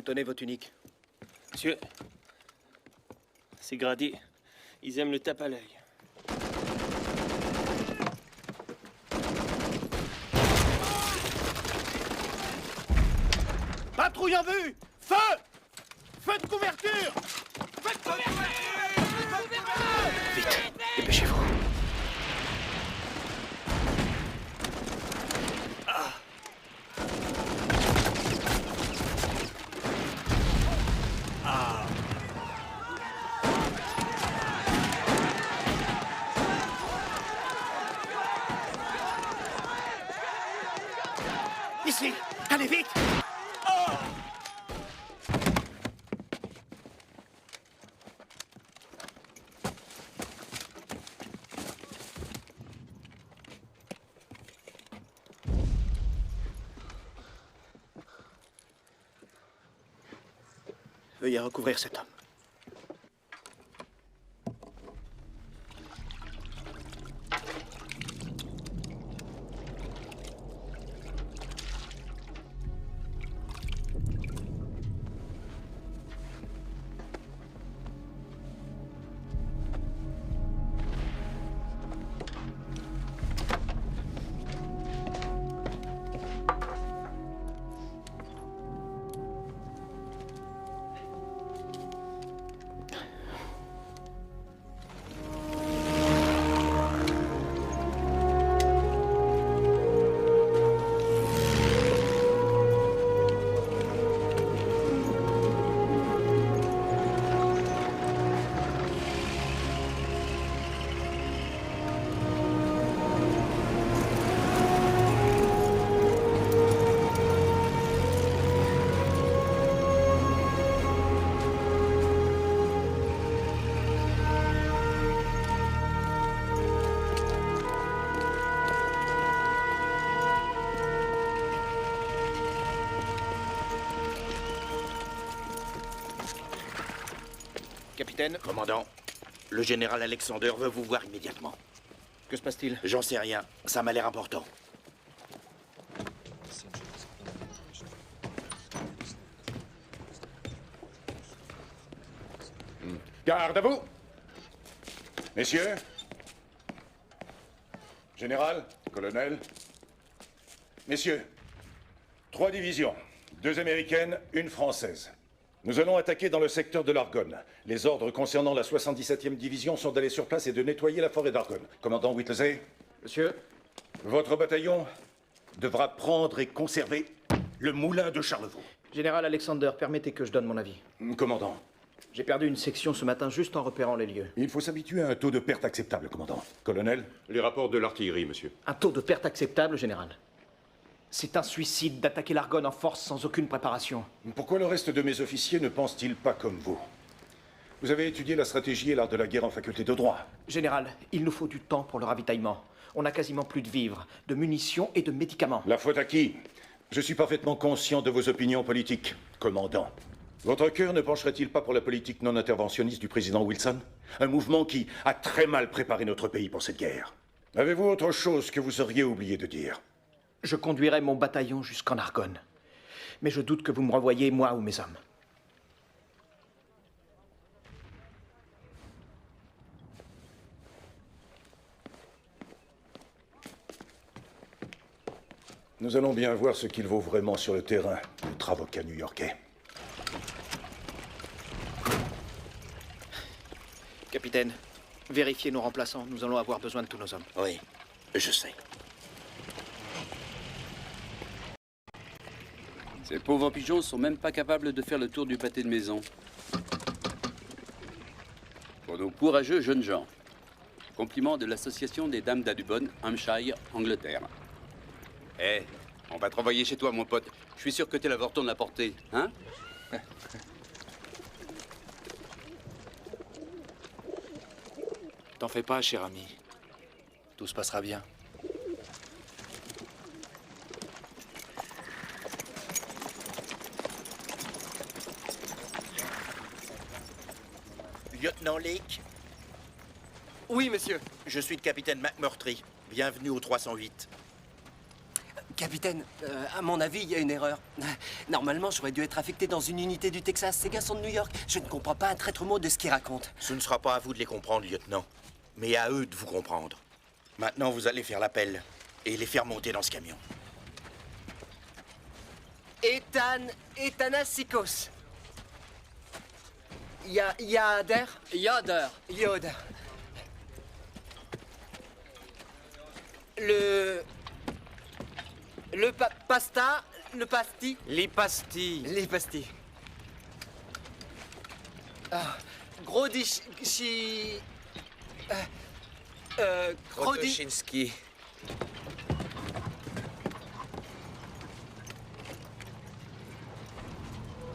Boutonnez vos tuniques. Monsieur, c'est gradé. Ils aiment le tape à l'œil. Patrouille en vue! Feu! Feu de couverture! Feu de couverture! Vite, dépêchez-vous. Ici! Allez vite! Veuillez recouvrir cet homme. Capitaine, Commandant, le général Alexander veut vous voir immédiatement. que se passe-t-il? J'en sais rien, ça m'a l'air important. Garde à vous! Messieurs, général, colonel, messieurs, 3 divisions, 2 américaines, 1 française. Nous allons attaquer dans le secteur de l'Argonne. Les ordres concernant la 77e division sont d'aller sur place et de nettoyer la forêt d'Argonne. Commandant Whittlesey, Monsieur, votre bataillon devra prendre et conserver le moulin de Charlevaux. Général Alexander, permettez que je donne mon avis. Commandant, J'ai perdu une section ce matin juste en repérant les lieux. il faut s'habituer à un taux de perte acceptable, commandant. Colonel, Les rapports de l'artillerie, monsieur. Un taux de perte acceptable, général. C'est un suicide d'attaquer l'Argonne en force sans aucune préparation. pourquoi le reste de mes officiers ne pensent-ils pas comme vous? Vous avez étudié la stratégie et l'art de la guerre en faculté de droit. Général, il nous faut du temps pour le ravitaillement. On n'a quasiment plus de vivres, de munitions et de médicaments. La faute à qui? Je suis parfaitement conscient de vos opinions politiques, commandant. Votre cœur ne pencherait-il pas pour la politique non interventionniste du président Wilson? Un mouvement qui a très mal préparé notre pays pour cette guerre. Avez-vous autre chose que vous auriez oublié de dire? Je conduirai mon bataillon jusqu'en Argonne. Mais je doute que vous me revoyiez, moi ou mes hommes. Nous allons bien voir ce qu'il vaut vraiment sur le terrain, notre avocat new-yorkais. Capitaine, vérifiez nos remplaçants. Nous allons avoir besoin de tous nos hommes. Oui, je sais. Ces pauvres pigeons sont même pas capables de faire le tour du pâté de maison. Pour nos courageux jeunes gens. Compliment de l'association des dames d'Adubon, Hampshire, Angleterre. Eh, on va te renvoyer chez toi, mon pote. Je suis sûr que t'es l'avorton de la portée, hein? T'en fais pas, cher ami. Tout se passera bien. Lieutenant Lake, Oui, monsieur. je suis le capitaine McMurtry. Bienvenue au 308. Capitaine, à mon avis, il y a une erreur. Normalement, j'aurais dû être affecté dans une unité du Texas. Ces gars sont de New York. Je ne comprends pas un traître mot de ce qu'ils racontent. Ce ne sera pas à vous de les comprendre, lieutenant, mais à eux de vous comprendre. Maintenant, vous allez faire l'appel et les faire monter dans ce camion. Ethanassikos. Yoder. Pasta, le pasti. Les pastilles. Les pastilles. Grodichi... Krotoshinski.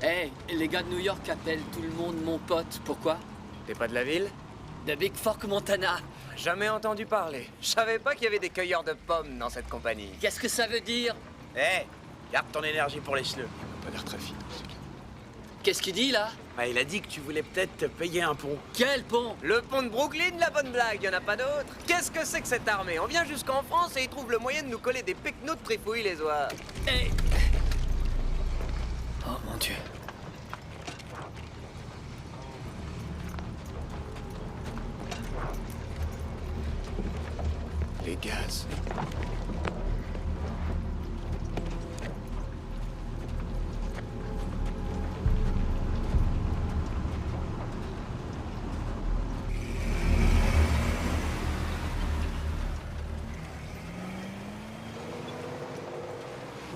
Hey, les gars de New York appellent tout le monde mon pote. Pourquoi? T'es pas de la ville? De Big Fork, Montana. Jamais entendu parler. Je savais pas qu'il y avait des cueilleurs de pommes dans cette compagnie. Qu'est-ce que ça veut dire? Hé, garde ton énergie pour les cheveux. Pas l'air très fin. Qu'est-ce qu'il dit, là? Bah, il a dit que tu voulais peut-être te payer un pont. Quel pont? Le pont de Brooklyn, la bonne blague, y en a pas d'autre. Qu'est-ce que c'est que cette armée? On vient jusqu'en France et ils trouvent le moyen de nous coller des pecnos de trifouilles les oies. Hey! Oh, mon Dieu. Les gaz.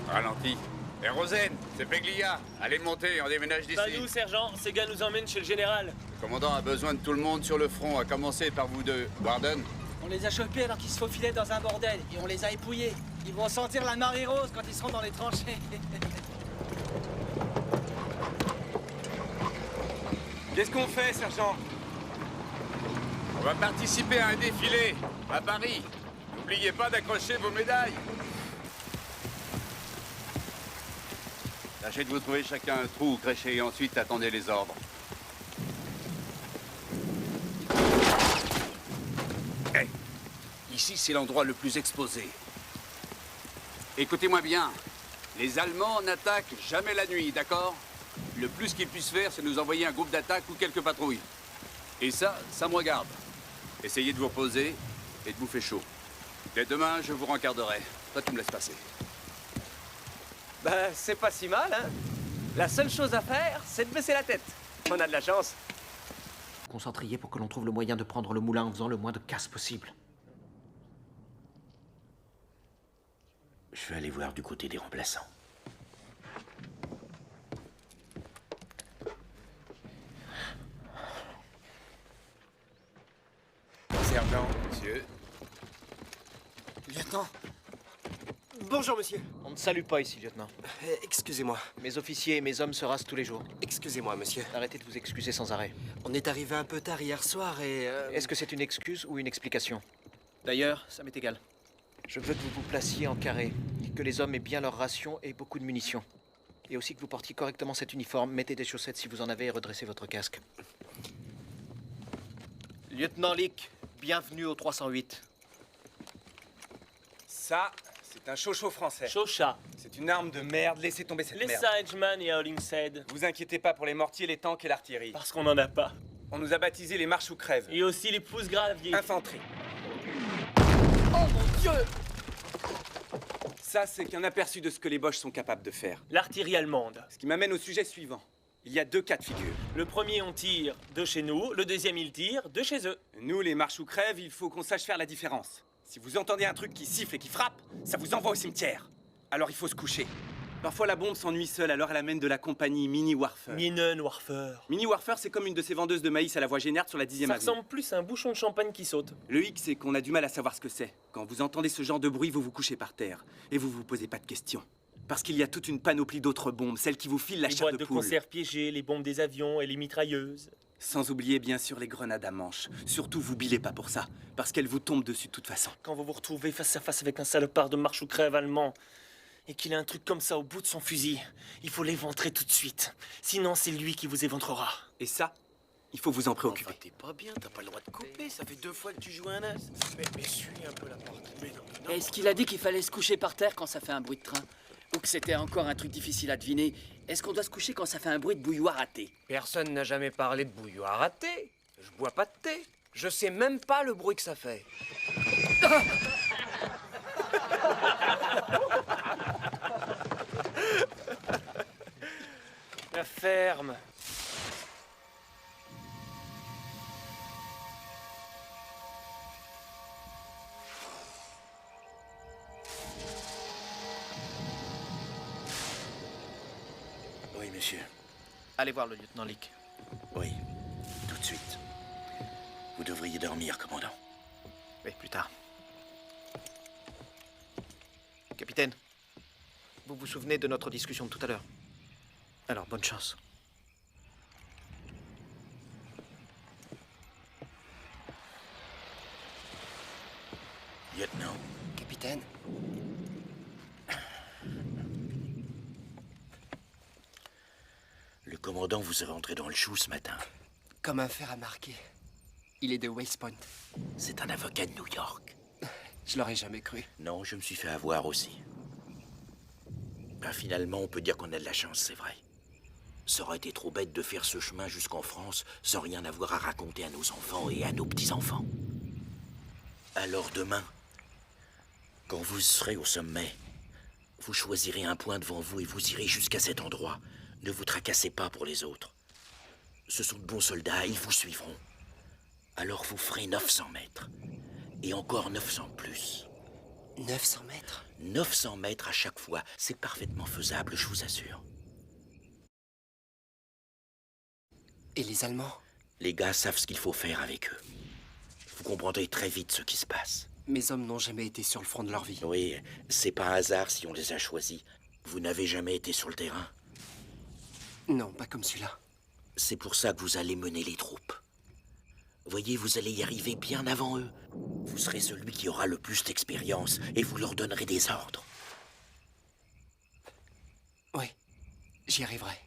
Ralenti. Et Rosen, c'est Peglia. Allez monter, on déménage d'ici. Pas nous, sergent. Ces gars nous emmènent chez le général. Le commandant a besoin de tout le monde sur le front, à commencer par vous deux. Warden. On les a chopés alors qu'ils se faufilaient dans un bordel et on les a épouillés. Ils vont sentir la marée rose quand ils seront dans les tranchées. Qu'est-ce qu'on fait, sergent? On va participer à un défilé, à Paris. N'oubliez pas d'accrocher vos médailles. Tâchez de vous trouver chacun un trou où crécher et ensuite attendez les ordres. Hey, ici c'est l'endroit le plus exposé. Écoutez-moi bien, les Allemands n'attaquent jamais la nuit, d'accord? Le plus qu'ils puissent faire, c'est nous envoyer un groupe d'attaque ou quelques patrouilles. Et ça me regarde. Essayez de vous reposer et de vous faire chaud. Dès demain, je vous rencarderai. Toi, tu me laisses passer. Bah, c'est pas si mal, hein. La seule chose à faire, c'est de baisser la tête. On a de la chance. Concentriez pour que l'on trouve le moyen de prendre le moulin en faisant le moins de casse possible. Je vais aller voir du côté des remplaçants. Sergent. Monsieur. Lieutenant. Bonjour, monsieur. On ne salue pas ici, lieutenant. Excusez-moi. Mes officiers et mes hommes se rasent tous les jours. Excusez-moi, monsieur. Arrêtez de vous excuser sans arrêt. On est arrivé un peu tard hier soir et... Est-ce que c'est une excuse ou une explication? D'ailleurs, ça m'est égal. Je veux que vous vous placiez en carré, que les hommes aient bien leur ration et beaucoup de munitions. Et aussi que vous portiez correctement cet uniforme, mettez des chaussettes si vous en avez et redressez votre casque. Lieutenant Leake, bienvenue au 308. Ça, c'est un chocho français. Chocha. C'est une arme de merde. Laissez tomber cette Les merde. Sageman et Hollingshead. Vous inquiétez pas pour les mortiers, les tanks et l'artillerie. Parce qu'on en a pas. On nous a baptisés les marches ou crèves. Et aussi les pouces graviers. Infanterie. Oh, mon Dieu! Ça, c'est qu'un aperçu de ce que les Boches sont capables de faire. L'artillerie allemande. Ce qui m'amène au sujet suivant. Il y a deux cas de figure. Le premier, on tire de chez nous. Le deuxième, il tire de chez eux. Nous, les marches ou crèves, il faut qu'on sache faire la différence. Si vous entendez un truc qui siffle et qui frappe, ça vous envoie au cimetière. Alors il faut se coucher. Parfois la bombe s'ennuie seule, alors elle amène de la compagnie Mini Warfer. Minenwerfer. Mini Warfer, c'est comme une de ces vendeuses de maïs à la voie Génard sur la 10e Ça avenue. ressemble plus à un bouchon de champagne qui saute. Le hic, c'est qu'on a du mal à savoir ce que c'est. Quand vous entendez ce genre de bruit, vous vous couchez par terre. Et vous vous posez pas de questions. Parce qu'il y a toute une panoplie d'autres bombes, celles qui vous filent la Les chair boîtes de de poule. conserve piégées, les bombes des avions et les mitrailleuses. Sans oublier bien sûr les grenades à manche. Surtout vous bilez pas pour ça, parce qu'elles vous tombent dessus de toute façon. Quand vous vous retrouvez face à face avec un salopard de marche ou crève allemand et qu'il a un truc comme ça au bout de son fusil, il faut l'éventrer tout de suite. Sinon, c'est lui qui vous éventrera. Et ça, il faut vous en préoccuper. T'es pas bien, t'as pas le droit de couper, ça fait 2 fois que tu joues un as. Mais suis un peu la porte. Mais non. Est-ce qu'il a dit qu'il fallait se coucher par terre quand ça fait un bruit de train? Ou que c'était encore un truc difficile à deviner? Est-ce qu'on doit se coucher quand ça fait un bruit de bouilloire à thé? Personne n'a jamais parlé de bouilloire à thé. Je bois pas de thé. Je sais même pas le bruit que ça fait. La ferme. Oui, monsieur. Allez voir le lieutenant Leake. Oui, tout de suite. Vous devriez dormir, commandant. Oui, plus tard. Capitaine, vous vous souvenez de notre discussion de tout à l'heure? Alors, bonne chance. Lieutenant. Capitaine? Le commandant vous est rentré dans le chou ce matin. Comme un fer à marquer. Il est de West Point. C'est un avocat de New York. Je l'aurais jamais cru. Non, je me suis fait avoir aussi. Ben, finalement, on peut dire qu'on a de la chance, c'est vrai. Ça aurait été trop bête de faire ce chemin jusqu'en France sans rien avoir à raconter à nos enfants et à nos petits-enfants. Alors demain, quand vous serez au sommet, vous choisirez un point devant vous et vous irez jusqu'à cet endroit. Ne vous tracassez pas pour les autres. Ce sont de bons soldats, ils vous suivront. Alors vous ferez 900 mètres. Et encore 900 plus. 900 mètres? 900 mètres à chaque fois. C'est parfaitement faisable, je vous assure. Et les Allemands? Les gars savent ce qu'il faut faire avec eux. Vous comprendrez très vite ce qui se passe. Mes hommes n'ont jamais été sur le front de leur vie. Oui, c'est pas un hasard si on les a choisis. Vous n'avez jamais été sur le terrain? Non, pas comme celui-là. C'est pour ça que vous allez mener les troupes. Voyez, vous allez y arriver bien avant eux. Vous serez celui qui aura le plus d'expérience et vous leur donnerez des ordres. Oui, j'y arriverai.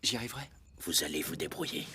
J'y arriverai. Vous allez vous débrouiller.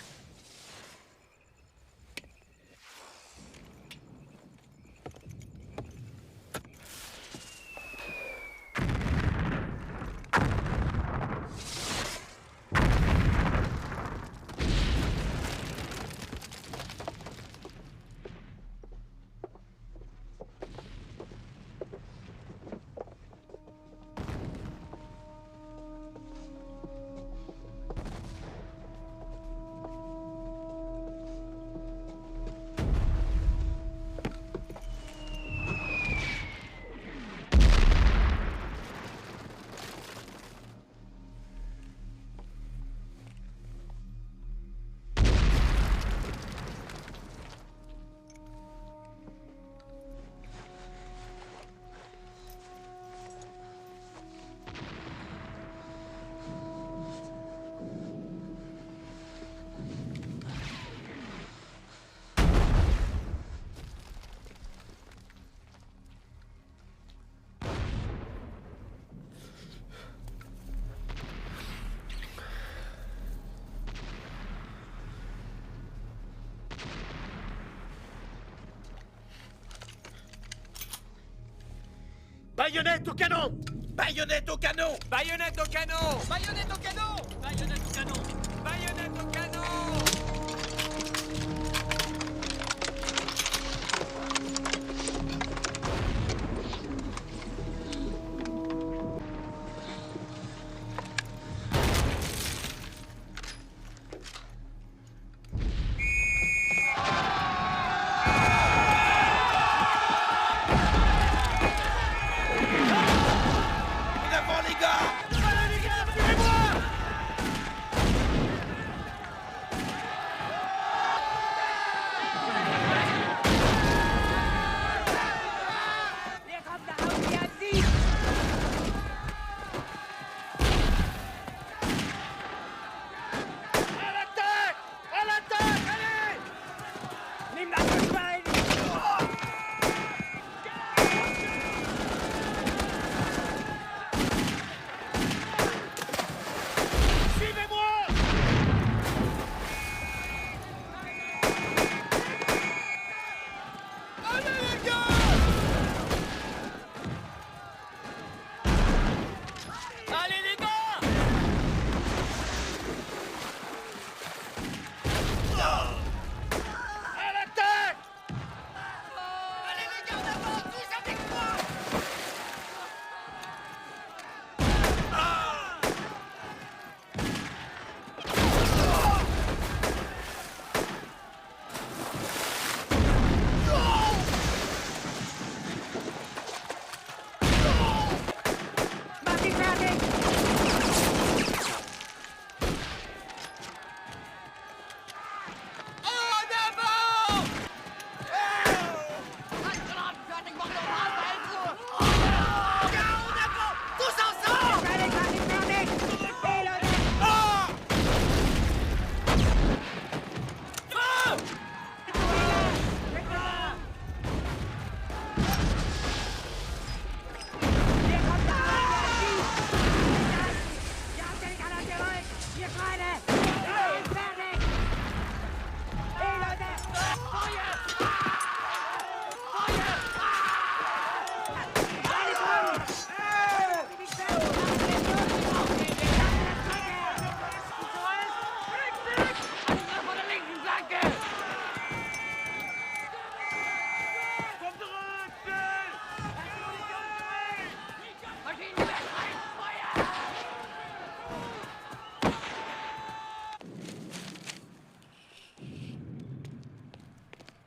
Baïonnette au canon! Baïonnette au canon! Baïonnette au canon! Baïonnette au canon! Baïonnette au canon! Baïonnette au canon!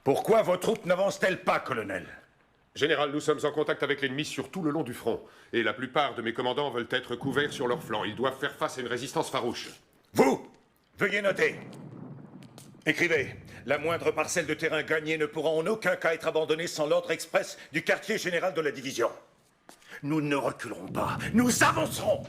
Pourquoi vos troupes n'avancent-elles pas, colonel? Général, nous sommes en contact avec l'ennemi sur tout le long du front. Et la plupart de mes commandants veulent être couverts sur leurs flancs. Ils doivent faire face à une résistance farouche. Vous, veuillez noter. Écrivez. La moindre parcelle de terrain gagnée ne pourra en aucun cas être abandonnée sans l'ordre express du quartier général de la division. Nous ne reculerons pas. Nous avancerons.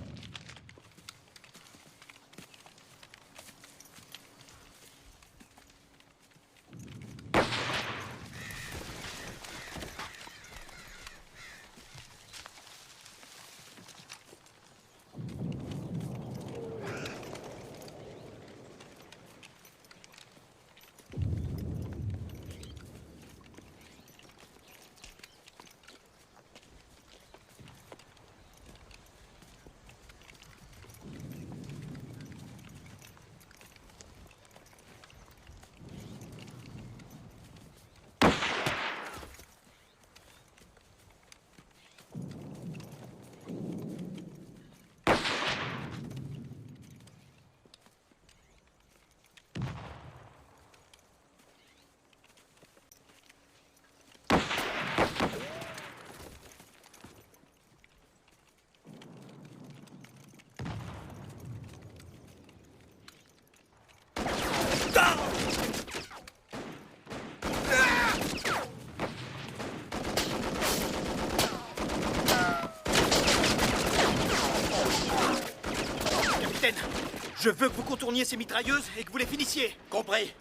Je veux que vous contourniez ces mitrailleuses et que vous les finissiez. Compris.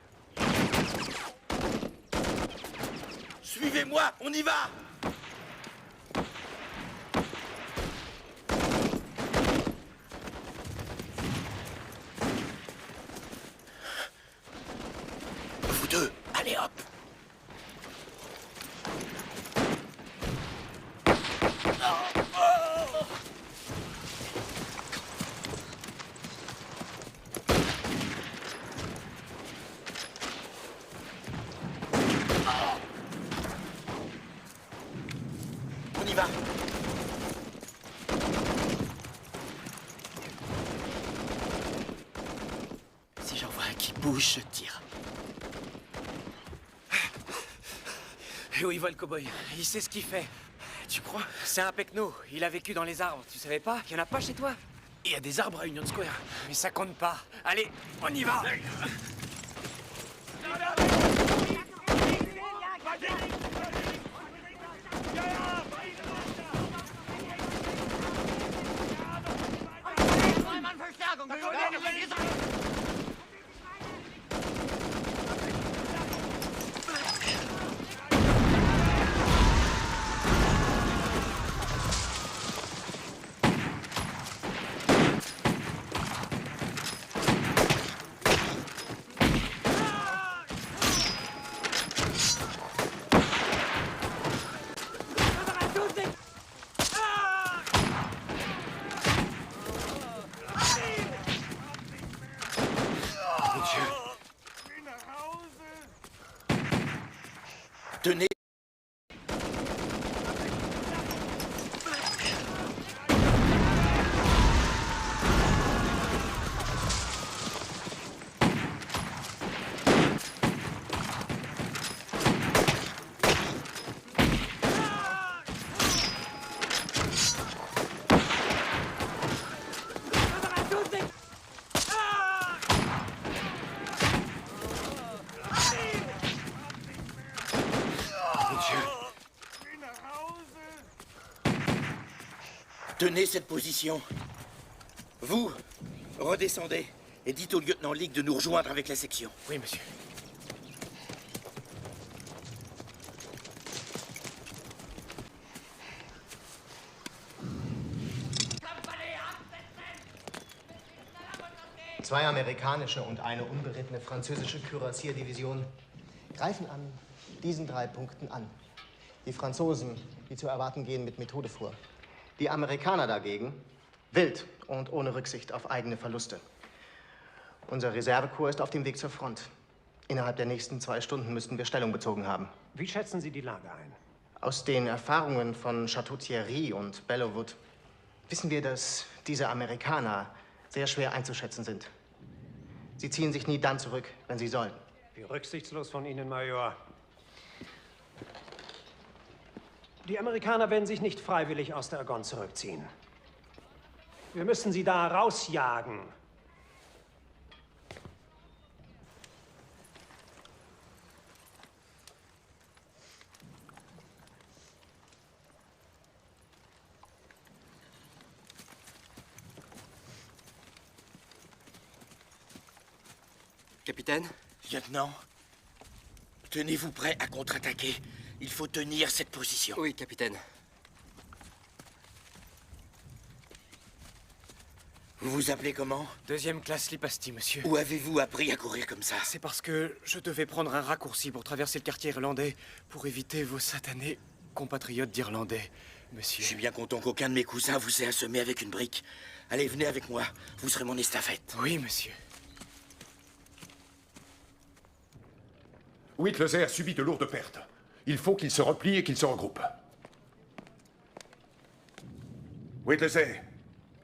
Suivez-moi, on y va! Vous deux, allez hop! On y va. Si j'en vois un qui bouge, je tire. Et où il voit le cow-boy? Il sait ce qu'il fait. Tu crois? C'est un pecno. Il a vécu dans les arbres. Tu savais pas? Il y en a pas chez toi? Il y a des arbres à Union Square. Mais ça compte pas. Allez, on y va! Tenez cette position. Vous, redescendez et dites au lieutenant Leake de nous rejoindre avec la section. Oui, monsieur. Zwei amerikanische und eine unberittene französische Kürassierdivision greifen an diesen 3 Punkten an. Die Franzosen, wie zu erwarten, gehen mit Methode vor. Die Amerikaner dagegen wild und ohne Rücksicht auf eigene Verluste. Unser Reservekorps ist auf dem Weg zur Front. Innerhalb der nächsten 2 Stunden müssten wir Stellung bezogen haben. Wie schätzen Sie die Lage ein? Aus den Erfahrungen von Château-Thierry und Bellewood wissen wir, dass diese Amerikaner sehr schwer einzuschätzen sind. Sie ziehen sich nie dann zurück, wenn sie sollen. Wie rücksichtslos von Ihnen, Major. Die Amerikaner werden sich nicht freiwillig aus der Argonne zurückziehen. Wir müssen sie da rausjagen. Capitaine? Lieutenant, tenez-vous prêt à contre-attaquer. Il faut tenir cette position. Oui, capitaine. Vous vous appelez comment? Deuxième classe Lipasti, monsieur. Où avez-vous appris à courir comme ça? C'est parce que je devais prendre un raccourci pour traverser le quartier irlandais pour éviter vos satanés compatriotes d'Irlandais, monsieur. Je suis bien content qu'aucun de mes cousins vous ait assommé avec une brique. Allez, venez avec moi. Vous serez mon estafette. Oui, monsieur. Whittlesey a subi de lourdes pertes. Il faut qu'il se replie et qu'il se regroupe. Whittlesey,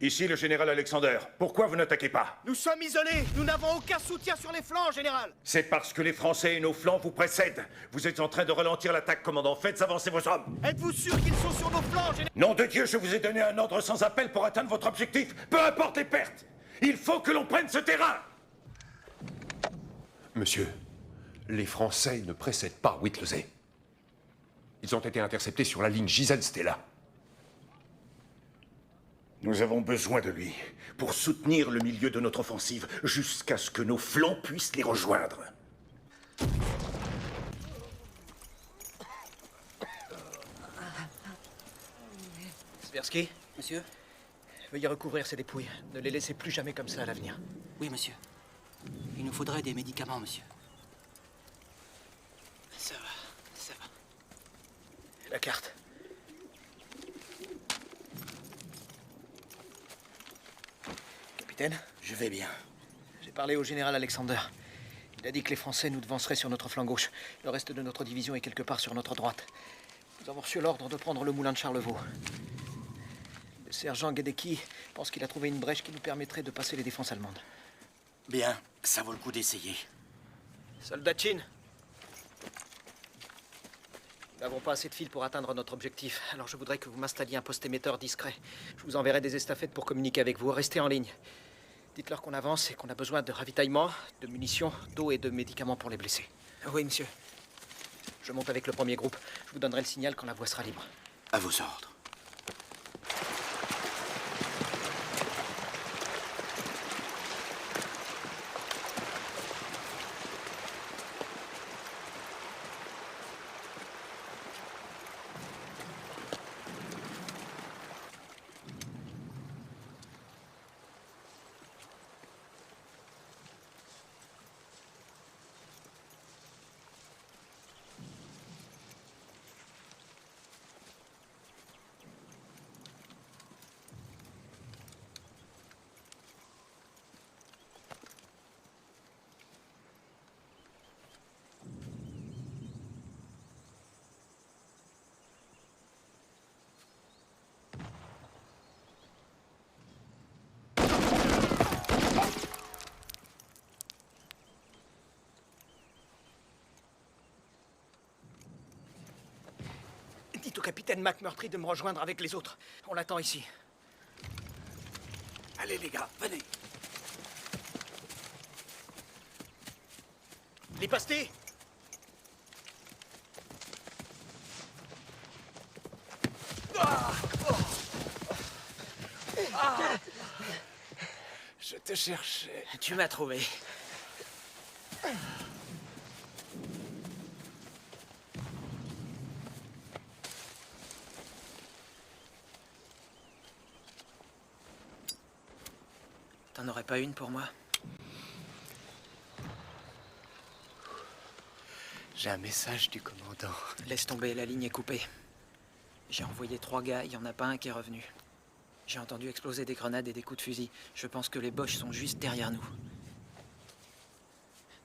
ici le général Alexander. Pourquoi vous n'attaquez pas? Nous sommes isolés. Nous n'avons aucun soutien sur les flancs, général. C'est parce que les Français et nos flancs vous précèdent. Vous êtes en train de ralentir l'attaque, commandant. Faites avancer vos hommes. Êtes-vous sûr qu'ils sont sur nos flancs, général? Nom de Dieu, je vous ai donné un ordre sans appel pour atteindre votre objectif. Peu importe les pertes. Il faut que l'on prenne ce terrain. Monsieur, les Français ne précèdent pas Whittlesey. Ils ont été interceptés sur la ligne Giselle-Stella. Nous avons besoin de lui pour soutenir le milieu de notre offensive jusqu'à ce que nos flancs puissent les rejoindre. Sversky, Monsieur? veuillez recouvrir ces dépouilles. Ne les laissez plus jamais comme ça à l'avenir. Oui, monsieur. Il nous faudrait des médicaments, monsieur. Ça va, ça va. La carte. Capitaine? Je vais bien. J'ai parlé au général Alexander. Il a dit que les Français nous devanceraient sur notre flanc gauche. Le reste de notre division est quelque part sur notre droite. Nous avons reçu l'ordre de prendre le moulin de Charlevaux. Le sergent Gedecki pense qu'il a trouvé une brèche qui nous permettrait de passer les défenses allemandes. Bien, ça vaut le coup d'essayer. Soldat Chin, nous n'avons pas assez de fil pour atteindre notre objectif. Alors je voudrais que vous m'installiez un poste émetteur discret. Je vous enverrai des estafettes pour communiquer avec vous. Restez en ligne. Dites-leur qu'on avance et qu'on a besoin de ravitaillement, de munitions, d'eau et de médicaments pour les blessés. Oui, monsieur. Je monte avec le premier groupe. Je vous donnerai le signal quand la voie sera libre. À vos ordres. Dites au capitaine McMurtry de me rejoindre avec les autres. On l'attend ici. Allez les gars, venez. Les pastés. Je te cherchais. Tu m'as trouvé. T'en aurais pas une pour moi? J'ai un message du commandant. Laisse tomber, la ligne est coupée. J'ai envoyé 3 gars, il y en a pas un qui est revenu. J'ai entendu exploser des grenades et des coups de fusil. Je pense que les Boches sont juste derrière nous.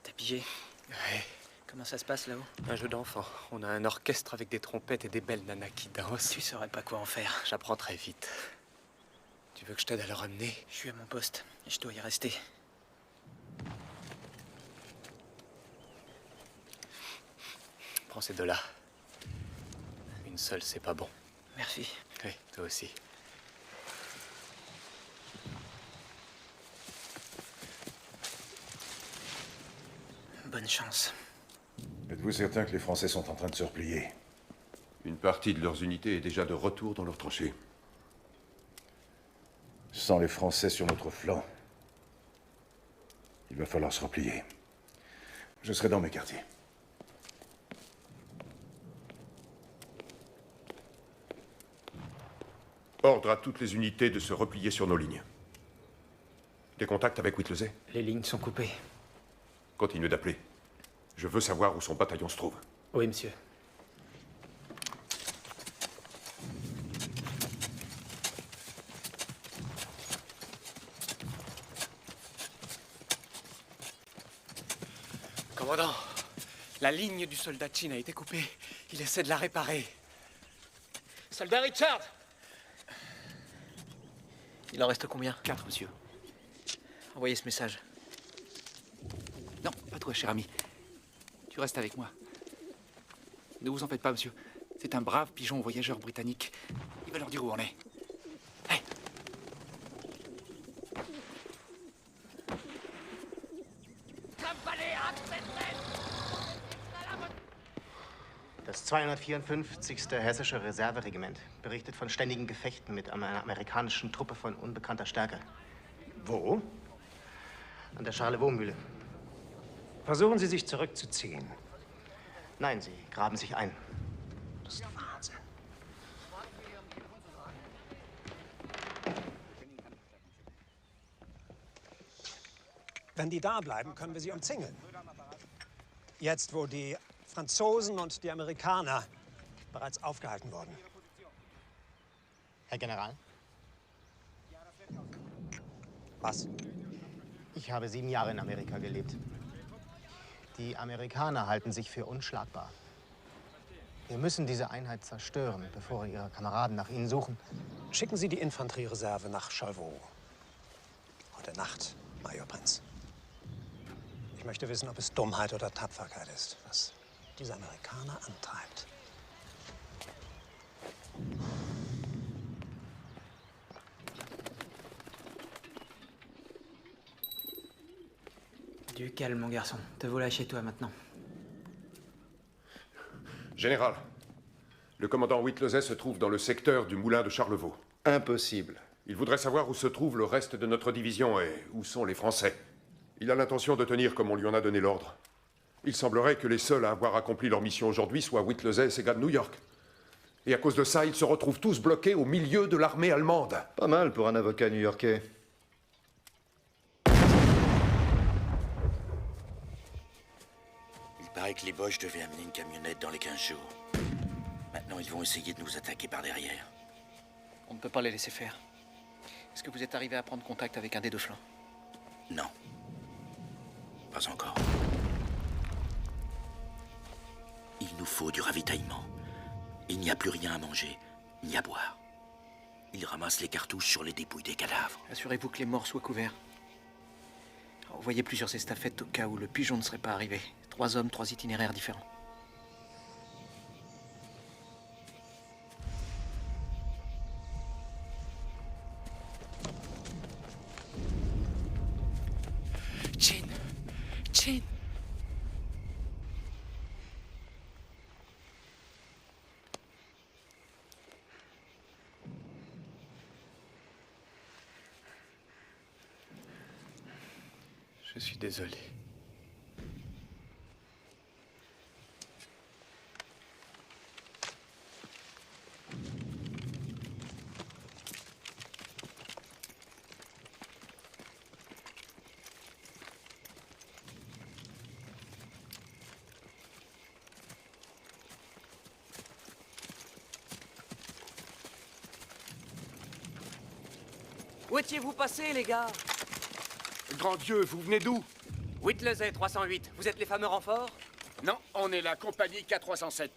T'as pigé? Ouais. Comment ça se passe là-haut? Un jeu d'enfant. On a un orchestre avec des trompettes et des belles nanas qui dansent. Tu saurais pas quoi en faire. J'apprends très vite. Tu veux que je t'aide à le ramener? Je suis à mon poste et je dois y rester. Prends ces 2-là. Une seule, c'est pas bon. Merci. Oui, toi aussi. Bonne chance. Êtes-vous certain que les Français sont en train de se replier? Une partie de leurs unités est déjà de retour dans leurs tranchées. Sans les Français sur notre flanc, il va falloir se replier. Je serai dans mes quartiers. Ordre à toutes les unités de se replier sur nos lignes. Des contacts avec Whittlesey? Les lignes sont coupées. Continuez d'appeler. Je veux savoir où son bataillon se trouve. Oui, monsieur. Commandant, la ligne du soldat Chin a été coupée. Il essaie de la réparer. Soldat Richard! Il en reste combien? 4, monsieur. Envoyez ce message. Non, pas toi, cher ami. Tu restes avec moi. Ne vous en faites pas, monsieur. C'est un brave pigeon voyageur britannique. Il va leur dire où on est. Hey. Das 254. Hessische Reserveregiment berichtet von ständigen Gefechten mit einer amerikanischen Truppe von unbekannter Stärke. Wo? An der Charlevaux-Mühle. Versuchen Sie, sich zurückzuziehen. Nein, sie graben sich ein. Das ist Wahnsinn. Wenn die da bleiben, können wir sie umzingeln. Jetzt, wo die Franzosen und die Amerikaner bereits aufgehalten wurden. Herr General? Was? Ich habe 7 Jahre in Amerika gelebt. Die Amerikaner halten sich für unschlagbar. Wir müssen diese Einheit zerstören, bevor Ihre Kameraden nach ihnen suchen. Schicken Sie die Infanteriereserve nach Charlevaux. Heute Nacht, Major Prinz. Ich möchte wissen, ob es Dummheit oder Tapferkeit ist, was diese Amerikaner antreibt. Du calme, mon garçon. Te voilà chez toi maintenant. Général, le commandant Whittlesey se trouve dans le secteur du moulin de Charlevaux. Impossible. Il voudrait savoir où se trouve le reste de notre division et où sont les Français. Il a l'intention de tenir comme on lui en a donné l'ordre. Il semblerait que les seuls à avoir accompli leur mission aujourd'hui soient Whittlesey et ses gars de New York. Et à cause de ça, ils se retrouvent tous bloqués au milieu de l'armée allemande. Pas mal pour un avocat new-yorkais. Il paraît que les Boches devaient amener une camionnette dans les 15 jours. Maintenant, ils vont essayer de nous attaquer par derrière. On ne peut pas les laisser faire. Est-ce que vous êtes arrivé à prendre contact avec un des 2 flancs? Non. Pas encore. Il nous faut du ravitaillement. Il n'y a plus rien à manger, ni à boire. Ils ramassent les cartouches sur les dépouilles des cadavres. Assurez-vous que les morts soient couverts. Envoyez plusieurs estafettes au cas où le pigeon ne serait pas arrivé. 3 hommes, 3 itinéraires différents. Chin! Chin! Je suis désolé. Où étiez-vous passés, les gars? Grand Dieu, vous venez d'où? Whittlesey 308, vous êtes les fameux renforts? Non, on est la compagnie K307.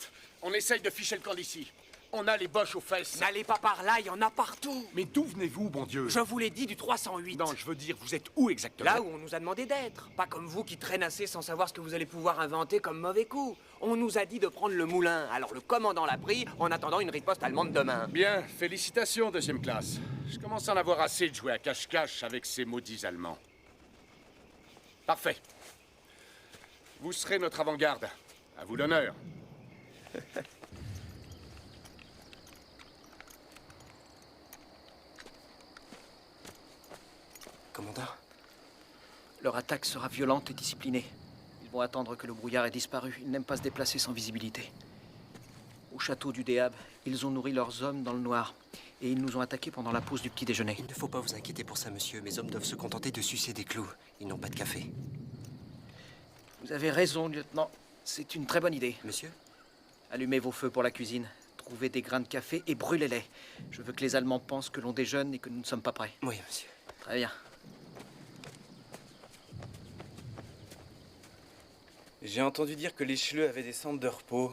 On essaye de ficher le camp d'ici. On a les Boches aux fesses. N'allez pas par là, il y en a partout. Mais d'où venez-vous, bon Dieu? Je vous l'ai dit, du 308. Non, je veux dire, vous êtes où exactement? Là où on nous a demandé d'être. Pas comme vous qui traînassez sans savoir ce que vous allez pouvoir inventer comme mauvais coup. On nous a dit de prendre le moulin, alors le commandant l'a pris en attendant une riposte allemande demain. Bien, félicitations, deuxième classe. Je commence à en avoir assez de jouer à cache-cache avec ces maudits Allemands. Parfait. Vous serez notre avant-garde. À vous l'honneur. Commandant? Leur attaque sera violente et disciplinée. Ils vont attendre que le brouillard ait disparu. Ils n'aiment pas se déplacer sans visibilité. Au château du Déab, ils ont nourri leurs hommes dans le noir. Et ils nous ont attaqués pendant la pause du petit déjeuner. Il ne faut pas vous inquiéter pour ça, monsieur. Mes hommes doivent se contenter de sucer des clous. Ils n'ont pas de café. Vous avez raison, lieutenant. C'est une très bonne idée. Monsieur? Allumez vos feux pour la cuisine. Trouvez des grains de café et brûlez-les. Je veux que les Allemands pensent que l'on déjeune et que nous ne sommes pas prêts. Oui, monsieur. Très bien. J'ai entendu dire que les Schleux avaient des centres de repos.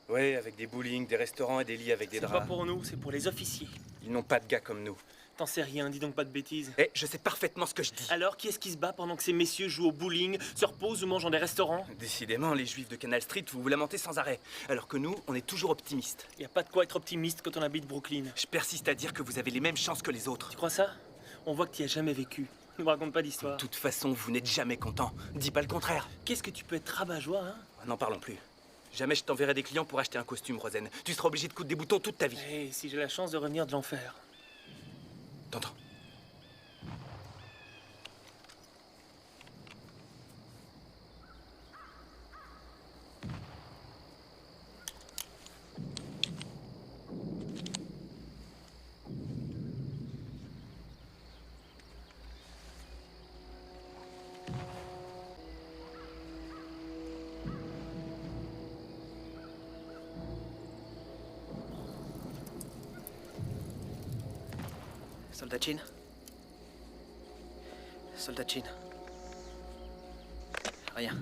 Ouais, avec des bowling, des restaurants et des lits avec des C'est draps. pas pour nous, c'est pour les officiers. Ils n'ont pas de gars comme nous. T'en sais rien, dis donc pas de bêtises. Eh, je sais parfaitement ce que je dis. Alors, qui est-ce qui se bat pendant que ces messieurs jouent au bowling, se reposent ou mangent dans des restaurants? Décidément, les juifs de Canal Street, vous vous lamentez sans arrêt. Alors que nous, on est toujours optimistes. Y a pas de quoi être optimiste quand on habite Brooklyn. Je persiste à dire que vous avez les mêmes chances que les autres. Tu crois ça? On voit que tu as jamais vécu. Ne me raconte pas d'histoire. De toute façon, vous n'êtes jamais content. Dis pas le contraire. Qu'est-ce que tu peux être rabat-joie, hein? N'en parlons plus. Jamais je t'enverrai des clients pour acheter un costume, Rosen. Tu seras obligé de coudre des boutons toute ta vie. Eh, si j'ai la chance de revenir de l'enfer. T'entends? Soldatine? Soldatine? Rien.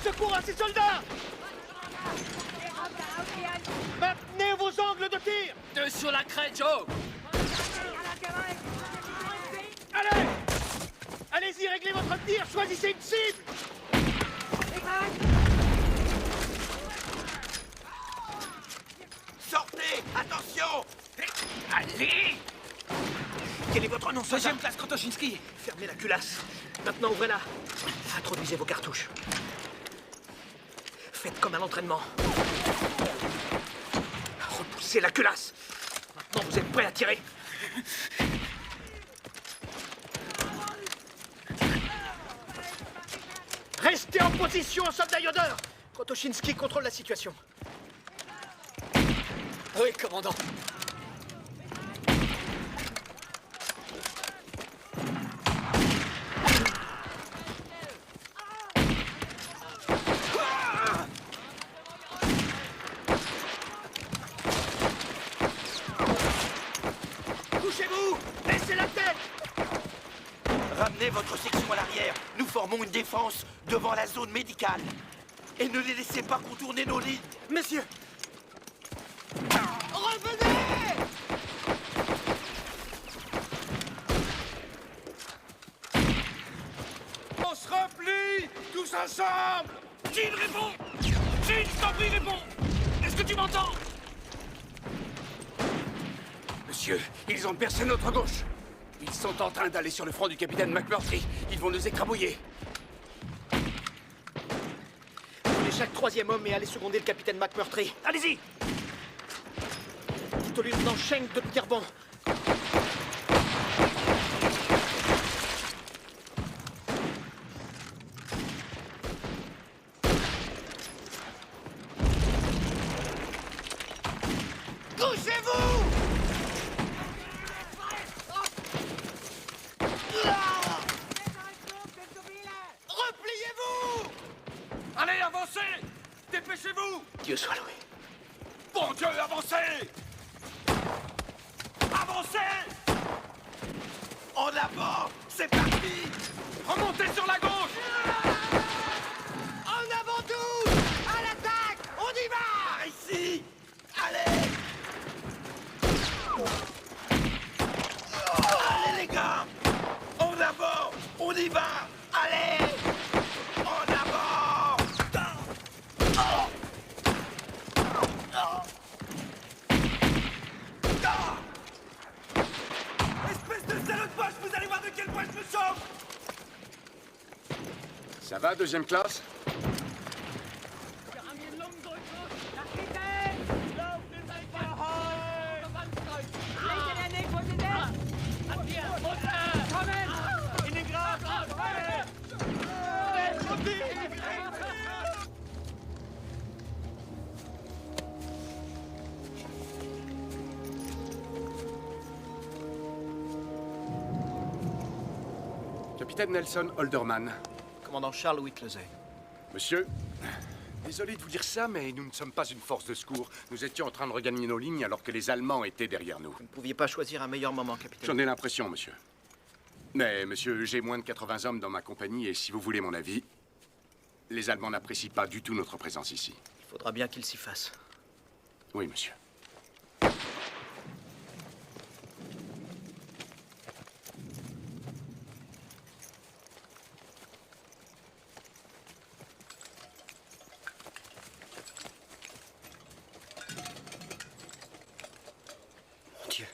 Secours à ces soldats! Maintenez vos angles de tir! Deux sur la crête, Joe! Allez! Allez-y, réglez votre tir! Choisissez une cible! Sortez! Attention! Allez! Quel est votre nom, Deuxième classe Krotoshinski! Fermez la culasse. Maintenant, ouvrez-la. Introduisez vos cartouches. Faites comme à l'entraînement. Repoussez la culasse. Maintenant, vous êtes prêts à tirer. Restez en position, soldat Yoder. Krotoshinski contrôle la situation. Oui, commandant. Ramenez votre section à l'arrière. Nous formons une défense devant la zone médicale. Et ne les laissez pas contourner nos lignes. Messieurs! Revenez! On se replie, tous ensemble. Jean, réponds! Jean, je t'en prie, réponds! Est-ce que tu m'entends? Monsieur, ils ont percé notre gauche. Ils sont en train d'aller sur le front du capitaine McMurtry. Ils vont nous écrabouiller. Prenez chaque troisième homme et allez seconder le capitaine McMurtry. Allez-y! Dites au lieutenant Schenk de tenir bon. Couchez-vous! Repliez-vous! Allez, avancez! Dépêchez-vous! Dieu soit loué. Bon Dieu, avancez! Avancez! En avant! C'est parti! Remontez sur la gauche! En avant tous! À l'attaque! On y va! Par ici! Allez! Allez les gars! En avant! On y va! Allez! En avant! Espèce de salaud de poche, vous allez voir de quel point je me chauffe! Ça va, deuxième classe? Capitaine Nelson Holderman. Commandant Charles Whittlesey. Monsieur, désolé de vous dire ça, mais nous ne sommes pas une force de secours. Nous étions en train de regagner nos lignes alors que les Allemands étaient derrière nous. Vous ne pouviez pas choisir un meilleur moment, capitaine. J'en ai l'impression, monsieur. Mais, monsieur, j'ai moins de 80 hommes dans ma compagnie et si vous voulez mon avis, les Allemands n'apprécient pas du tout notre présence ici. Il faudra bien qu'ils s'y fassent. Oui, monsieur. Mon Dieu.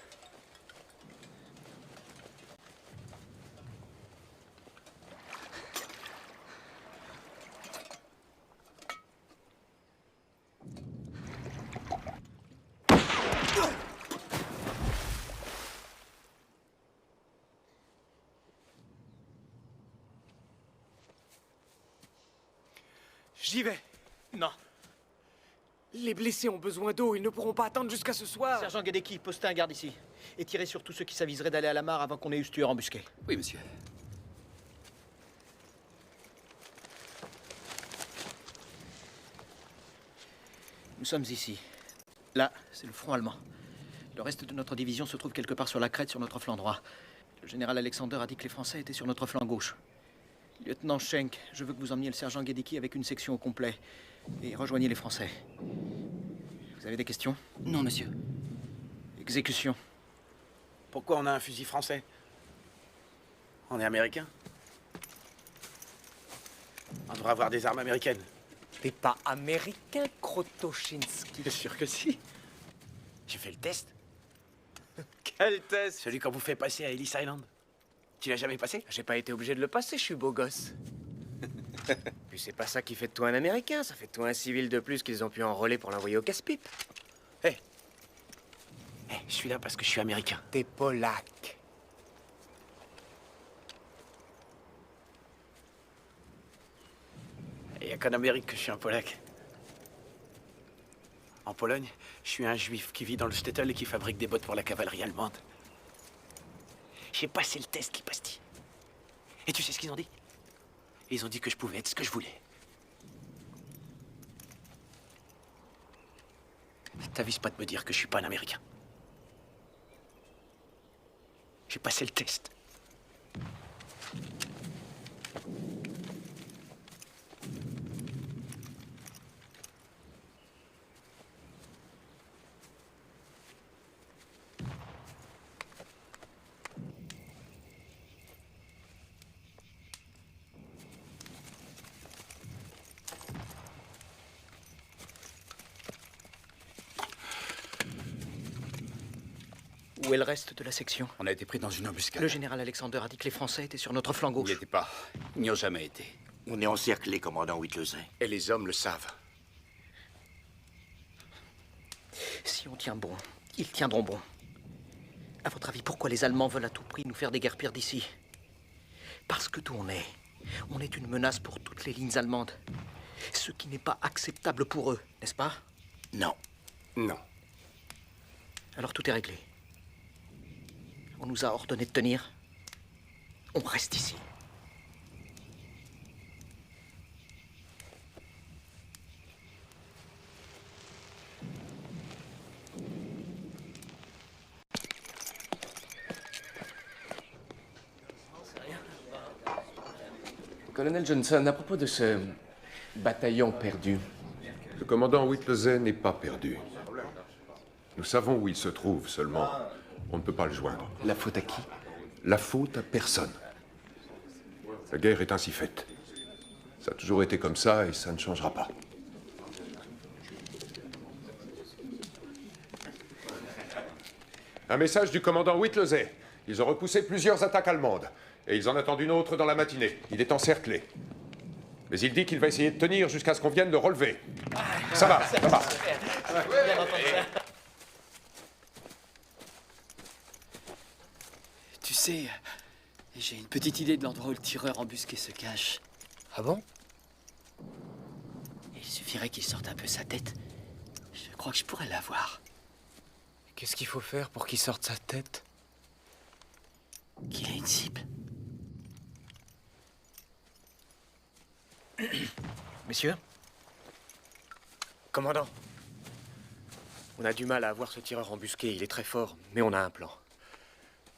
J'y vais. Non. Les blessés ont besoin d'eau, ils ne pourront pas attendre jusqu'à ce soir. Sergent Gedeki, postez un garde ici. Et tirez sur tous ceux qui s'aviseraient d'aller à la mare avant qu'on ait eu ce tueur embusqué. Oui, monsieur. Nous sommes ici. Là, c'est le front allemand. Le reste de notre division se trouve quelque part sur la crête sur notre flanc droit. Le général Alexander a dit que les Français étaient sur notre flanc gauche. Lieutenant Schenk, je veux que vous emmeniez le sergent Gedeki avec une section au complet. Et rejoignez les Français. Vous avez des questions? Non, monsieur. Exécution. Pourquoi on a un fusil français? On est américain. On devrait avoir des armes américaines. T'es pas américain, Krotoshinsky. Bien sûr que si. J'ai fait le test. Quel test? Celui qu'on vous fait passer à Ellis Island. Tu l'as jamais passé? J'ai pas été obligé de le passer, je suis beau gosse. Puis c'est pas ça qui fait de toi un Américain, ça fait de toi un civil de plus qu'ils ont pu enrôler pour l'envoyer au casse-pipe. Je suis là parce que je suis américain. T'es polac. Il n'y a qu'en Amérique que je suis un Polac. En Pologne, je suis un juif qui vit dans le shtetl et qui fabrique des bottes pour la cavalerie allemande. J'ai passé le test, Lipasti. Et tu sais ce qu'ils ont dit? Ils ont dit que je pouvais être ce que je voulais. T'avises pas de me dire que je suis pas un Américain. J'ai passé le test. Où est le reste de la section? On a été pris dans une embuscade. Le général Alexander a dit que les Français étaient sur notre flanc gauche. N'y était pas. Ils n'y ont jamais été. On est encerclés, commandant Whittlesey. Et les hommes le savent. Si on tient bon, ils tiendront bon. À votre avis, pourquoi les Allemands veulent à tout prix nous faire déguerpir d'ici? Parce que d'où on est une menace pour toutes les lignes allemandes. Ce qui n'est pas acceptable pour eux, n'est-ce pas? Non. Non. Alors tout est réglé. On nous a ordonné de tenir. On reste ici. Colonel Johnson, à propos de ce bataillon perdu. Le commandant Whittlesey n'est pas perdu. Nous savons où il se trouve, seulement on ne peut pas le joindre. La faute à qui? La faute à personne. La guerre est ainsi faite. Ça a toujours été comme ça et ça ne changera pas. Un message du commandant Whittlesey. Ils ont repoussé plusieurs attaques allemandes. Et ils en attendent une autre dans la matinée. Il est encerclé. Mais il dit qu'il va essayer de tenir jusqu'à ce qu'on vienne le relever. Ça va, ça va. Tu sais, j'ai une petite idée de l'endroit où le tireur embusqué se cache. Ah bon? Il suffirait qu'il sorte un peu sa tête. Je crois que je pourrais l'avoir. Qu'est-ce qu'il faut faire pour qu'il sorte sa tête? Qu'il ait une cible. Messieurs? Commandant, on a du mal à avoir ce tireur embusqué. Il est très fort, mais on a un plan.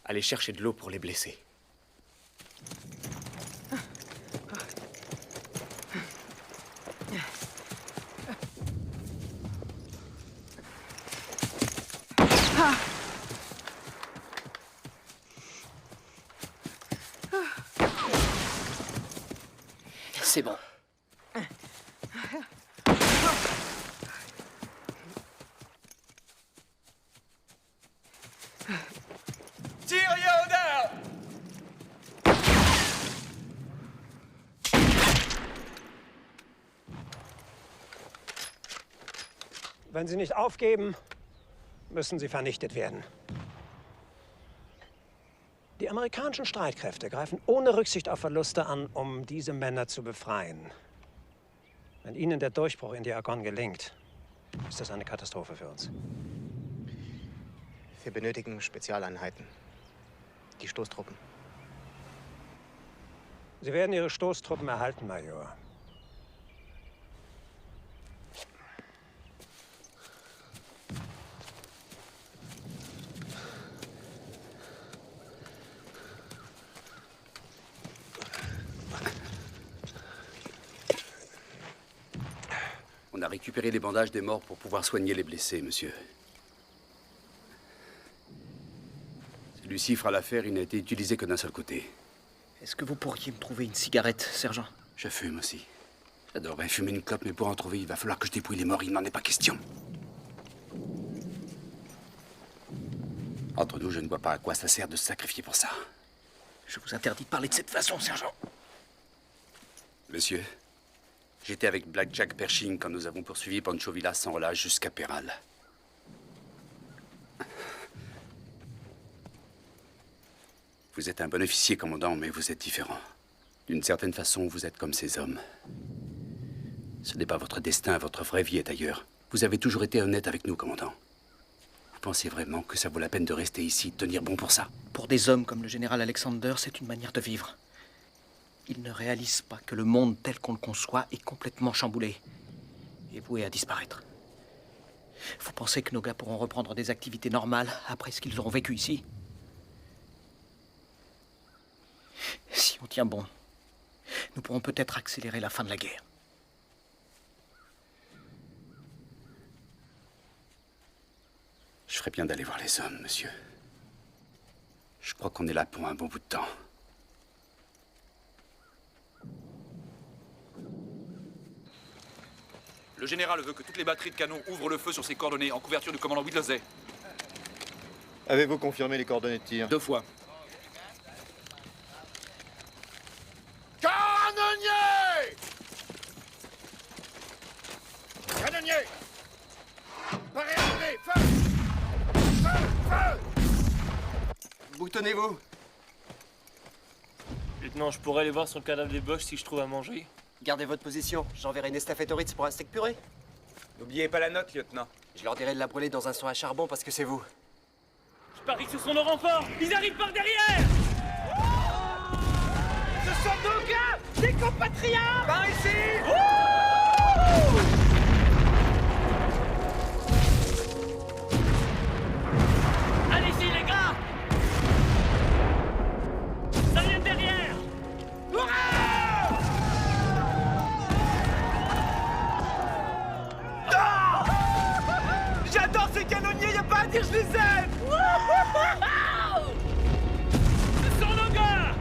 Allez chercher de l'eau pour les blessés. C'est bon. Wenn Sie nicht aufgeben, müssen Sie vernichtet werden. Die amerikanischen Streitkräfte greifen ohne Rücksicht auf Verluste an, um diese Männer zu befreien. Wenn Ihnen der Durchbruch in die Argonne gelingt, ist das eine Katastrophe für uns. Wir benötigen Spezialeinheiten. Die Stoßtruppen. Sie werden Ihre Stoßtruppen erhalten, Major. On a récupéré les bandages des morts pour pouvoir soigner les blessés, monsieur. Celui-ci fera l'affaire, il n'a été utilisé que d'un seul côté. Est-ce que vous pourriez me trouver une cigarette, sergent? Je fume aussi. J'adorerais fumer une clope, mais pour en trouver, il va falloir que je dépouille les morts, il n'en est pas question. Entre nous, je ne vois pas à quoi ça sert de se sacrifier pour ça. Je vous interdis de parler de cette façon, sergent. Monsieur, j'étais avec Black Jack Pershing quand nous avons poursuivi Pancho Villa sans relâche jusqu'à Peral. Vous êtes un bon officier, commandant, mais vous êtes différent. D'une certaine façon, vous êtes comme ces hommes. Ce n'est pas votre destin, votre vraie vie est ailleurs. Vous avez toujours été honnête avec nous, commandant. Vous pensez vraiment que ça vaut la peine de rester ici, de tenir bon pour ça? Pour des hommes comme le général Alexander, c'est une manière de vivre. Ils ne réalisent pas que le monde tel qu'on le conçoit est complètement chamboulé et voué à disparaître. Vous pensez que nos gars pourront reprendre des activités normales après ce qu'ils auront vécu ici? Si on tient bon, nous pourrons peut-être accélérer la fin de la guerre. Je ferais bien d'aller voir les hommes, monsieur. Je crois qu'on est là pour un bon bout de temps. Le général veut que toutes les batteries de canon ouvrent le feu sur ses coordonnées en couverture du commandant Whittlesey. Avez-vous confirmé les coordonnées de tir? 2 fois. Canonnier! Canonnier! Parez à tirer! Feu! Feu! Feu! Boutonnez-vous. Lieutenant, je pourrais aller voir sur le cadavre des Boches si je trouve à manger. Gardez votre position. J'enverrai une estafette au Ritz pour un steak puré. N'oubliez pas la note, lieutenant. Je leur dirai de la brûler dans un seau à charbon parce que c'est vous. Je parie que ce sont nos renforts. Ils arrivent par derrière. Ce sont nos gars, des compatriotes. Par ici. Allez-y, les gars. Ça vient de derrière. J'adore ces canonniers, y a pas à dire, je les aime. Ce sont nos gars.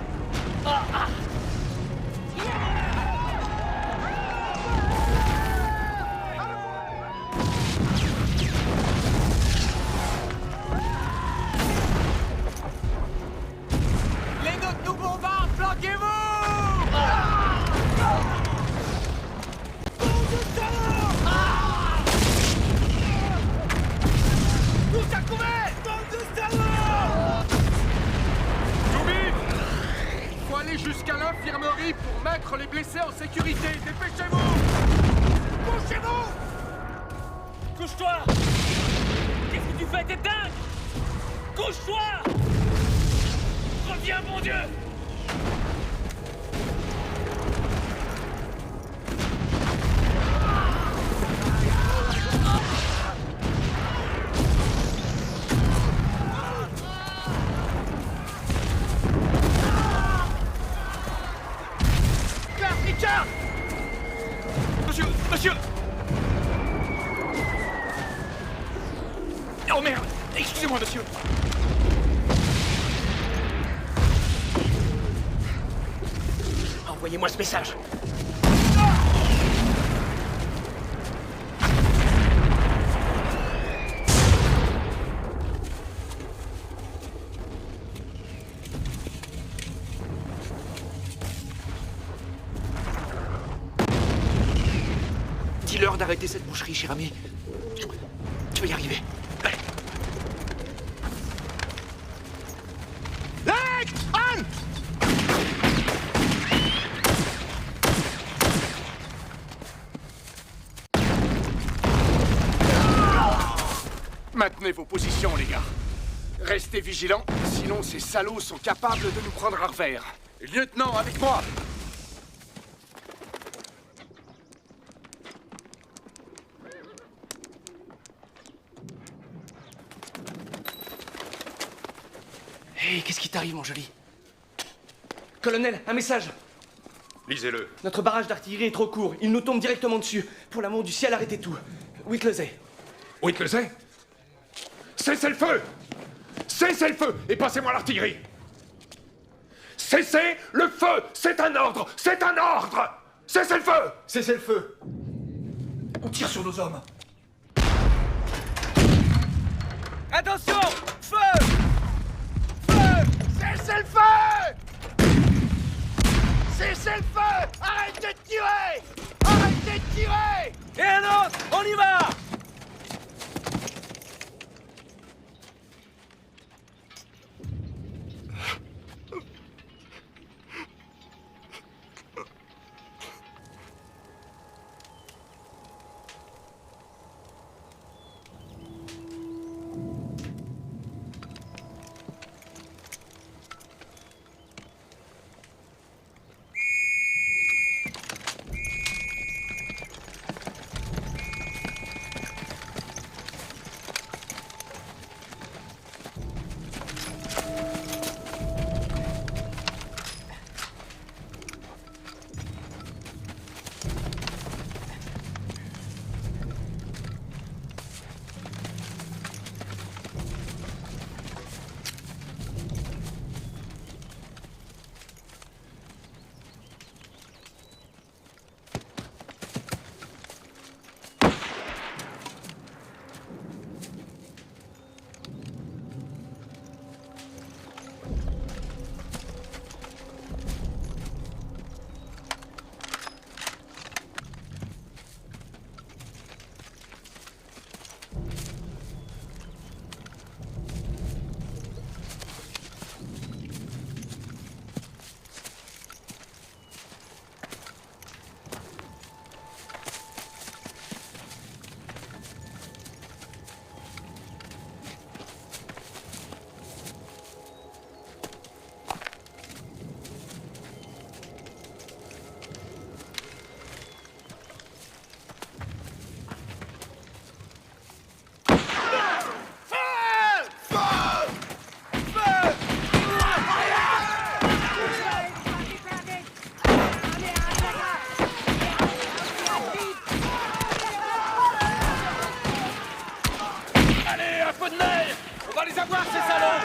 Les nôtres nous bombardent, flanquez-vous. Tous à couvert. Bande de salauds. Louis! Faut aller jusqu'à l'infirmerie pour mettre les blessés en sécurité. Dépêchez-vous! Couchez-vous! Couche-toi. Qu'est-ce que tu fais? T'es dingue. Couche-toi. Reviens, mon Dieu. Richard. Monsieur. Oh merde. Excusez-moi, monsieur. Envoyez-moi ce message. Dis-leur d'arrêter cette boucherie, cher ami. Tu vas y arriver. Allez. Maintenez vos positions, les gars. Restez vigilants, sinon ces salauds sont capables de nous prendre à revers. Lieutenant, avec moi! Hé, qu'est-ce qui t'arrive, mon joli? Colonel, un message. Lisez-le. Notre barrage d'artillerie est trop court. Il nous tombe directement dessus. Pour l'amour du ciel, arrêtez tout. Whittlesey. Whittlesey? Cessez le feu! Cessez le feu et passez-moi l'artillerie! Cessez le feu! C'est un ordre! C'est un ordre! Cessez le feu! Cessez le feu! On tire sur nos hommes. Attention! Feu! Feu! Cessez le feu! Cessez le feu! Arrêtez de tirer! Arrêtez de tirer! Et un autre! On y va! les avoir, ces salauds!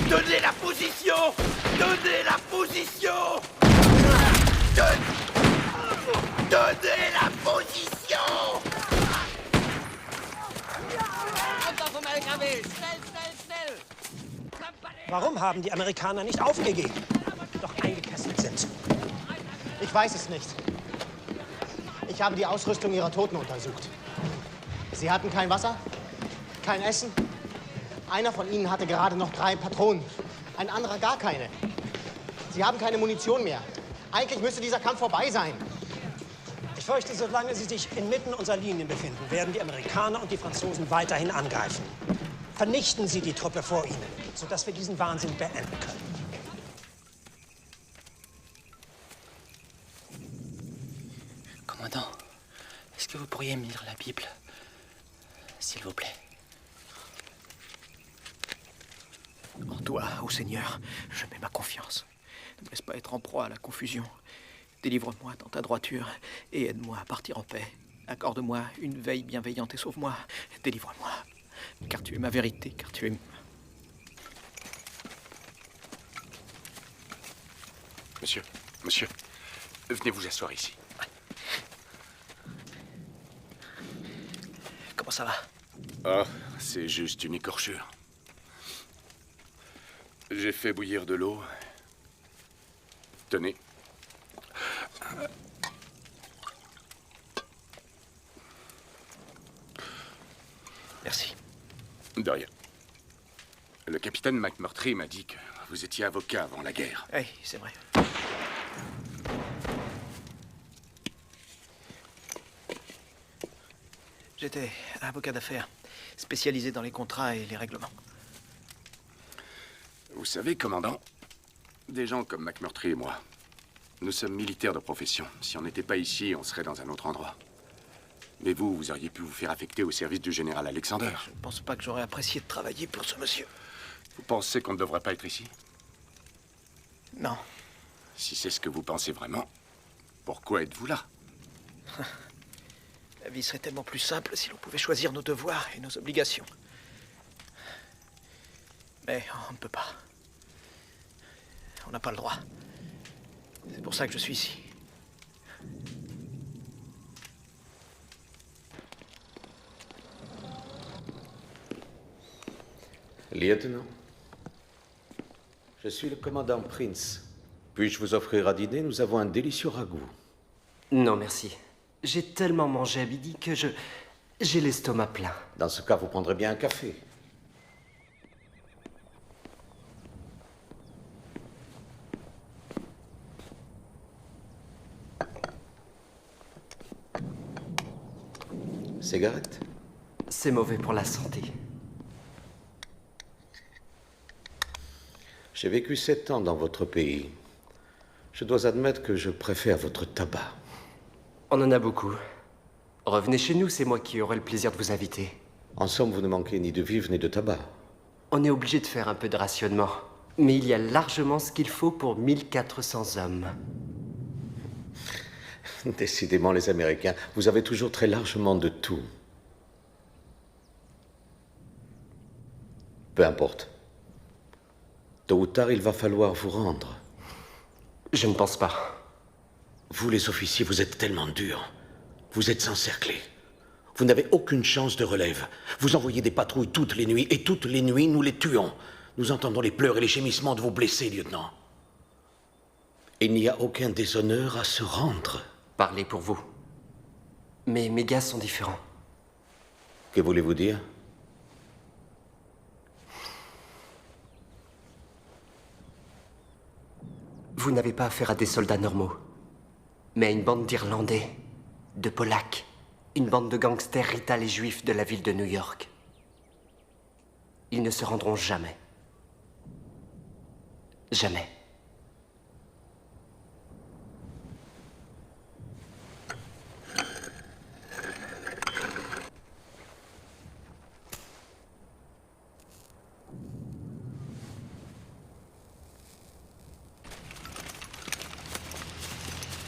Donnez la position! Donnez la position! Donnez la position! Warum haben die Amerikaner nicht aufgegeben, doch eingekesselt sind? Ich weiß es nicht. Ich habe die Ausrüstung ihrer Toten untersucht. Sie hatten kein Wasser, kein Essen. Einer von ihnen hatte gerade noch 3 Patronen, ein anderer gar keine. Sie haben keine Munition mehr. Eigentlich müsste dieser Kampf vorbei sein. Ich fürchte, solange sie sich inmitten unserer Linien befinden, werden die Amerikaner und die Franzosen weiterhin angreifen. Vernichten Sie die Truppe vor ihnen, sodass wir diesen Wahnsinn beenden können. Commandant, est-ce que vous pourriez me lire la Bible, s'il vous plaît? En toi, ô Seigneur, je mets ma confiance. Ne me laisse pas être en proie à la confusion. Délivre-moi dans ta droiture et aide-moi à partir en paix. Accorde-moi une veille bienveillante et sauve-moi. Délivre-moi, car tu es ma vérité, car tu es... Monsieur, venez vous asseoir ici. Comment ça va? Oh, c'est juste une écorchure. J'ai fait bouillir de l'eau. Tenez. Merci. De rien. Le capitaine McMurtry m'a dit que vous étiez avocat avant la guerre. Oui, c'est vrai. J'étais avocat d'affaires, spécialisé dans les contrats et les règlements. Vous savez, commandant, des gens comme McMurtry et moi, nous sommes militaires de profession. Si on n'était pas ici, on serait dans un autre endroit. Mais vous auriez pu vous faire affecter au service du général Alexander. Je ne pense pas que j'aurais apprécié de travailler pour ce monsieur. Vous pensez qu'on ne devrait pas être ici? Non. Si c'est ce que vous pensez vraiment, pourquoi êtes-vous là? La vie serait tellement plus simple si l'on pouvait choisir nos devoirs et nos obligations. Mais on ne peut pas. On n'a pas le droit. C'est pour ça que je suis ici. Lieutenant, je suis le commandant Prince. Puis-je vous offrir à dîner? Nous avons un délicieux ragoût. Non, merci. J'ai tellement mangé à midi que j'ai l'estomac plein. Dans ce cas, vous prendrez bien un café. Cigarette? C'est mauvais pour la santé. J'ai vécu 7 ans dans votre pays. Je dois admettre que je préfère votre tabac. On en a beaucoup. Revenez chez nous, c'est moi qui aurai le plaisir de vous inviter. En somme, vous ne manquez ni de vivres ni de tabac. On est obligé de faire un peu de rationnement. Mais il y a largement ce qu'il faut pour 1400 hommes. Décidément, les Américains, vous avez toujours très largement de tout. Peu importe. Tôt ou tard, il va falloir vous rendre. Je ne pense pas. Vous, les officiers, vous êtes tellement durs. Vous êtes encerclés. Vous n'avez aucune chance de relève. Vous envoyez des patrouilles toutes les nuits, et toutes les nuits, nous les tuons. Nous entendons les pleurs et les gémissements de vos blessés, lieutenant. Il n'y a aucun déshonneur à se rendre. Parlez pour vous. Mais mes gars sont différents. Que voulez-vous dire? Vous n'avez pas affaire à des soldats normaux, mais à une bande d'Irlandais, de Polacs, une bande de gangsters Rital et juifs de la ville de New York. Ils ne se rendront jamais. Jamais.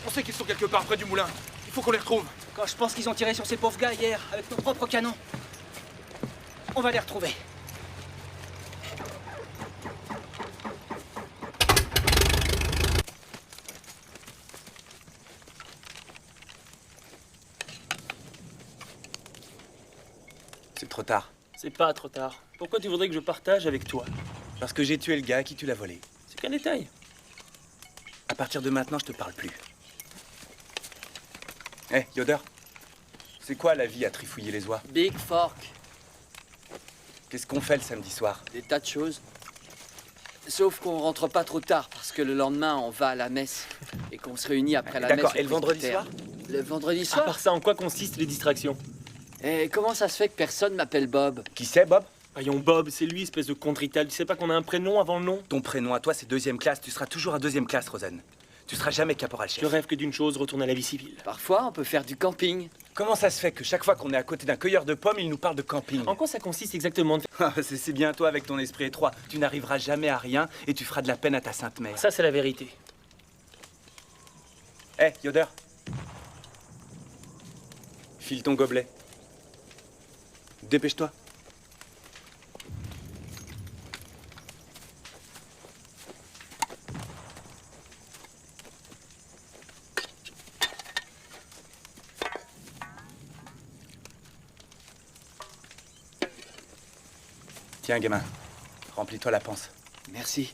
On sait qu'ils sont quelque part près du moulin. Il faut qu'on les retrouve. Quand je pense qu'ils ont tiré sur ces pauvres gars hier, avec nos propres canons. On va les retrouver. C'est trop tard. C'est pas trop tard. Pourquoi tu voudrais que je partage avec toi? Parce que j'ai tué le gars à qui tu l'as volé. C'est qu'un détail. À partir de maintenant, je te parle plus. Hé, Yoder, c'est quoi la vie à trifouiller les oies? Big Fork. Qu'est-ce qu'on fait le samedi soir? Des tas de choses. Sauf qu'on rentre pas trop tard, parce que le lendemain, on va à la messe. Et qu'on se réunit après la messe. D'accord, au et le vendredi presbytère. soir? Le vendredi À soir? part ça, en quoi consistent les distractions? Et comment ça se fait que personne m'appelle Bob? Qui c'est, Bob? Voyons, Bob, c'est lui, espèce de contrital. Tu sais pas qu'on a un prénom avant le nom? Ton prénom à toi, c'est deuxième classe. Tu seras toujours à deuxième classe, Rosen. Tu seras jamais caporal-chef. Je rêve que d'une chose, retourner à la vie civile. Parfois, on peut faire du camping. Comment ça se fait que chaque fois qu'on est à côté d'un cueilleur de pommes, il nous parle de camping? En quoi ça consiste exactement? C'est bien toi avec ton esprit étroit. Tu n'arriveras jamais à rien et tu feras de la peine à ta sainte mère. Ça, c'est la vérité. Hé, Yoder. File ton gobelet. Dépêche-toi. Tiens, gamin. Remplis-toi la panse. Merci.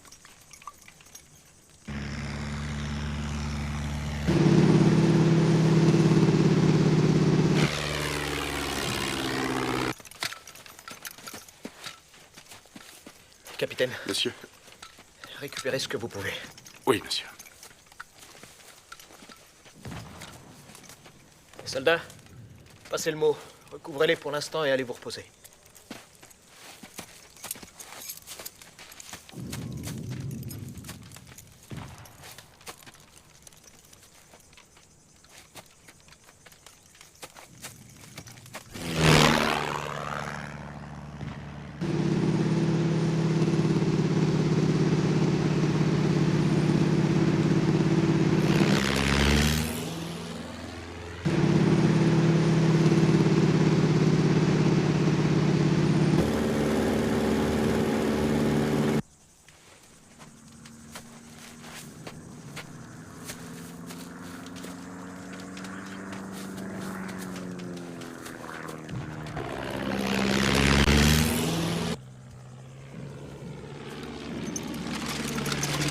Capitaine, Monsieur. récupérez ce que vous pouvez. Oui, monsieur. Les soldats, passez le mot. Recouvrez-les pour l'instant et allez vous reposer.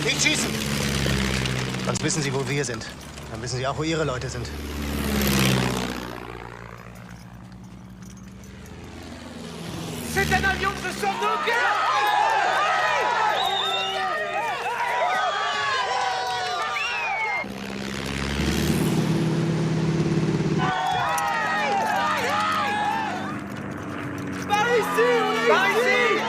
Nicht schießen! Sonst wissen Sie, wo wir sind. Dann wissen Sie auch, wo Ihre Leute sind. C'est un avion de ce Par ici, on est par ici.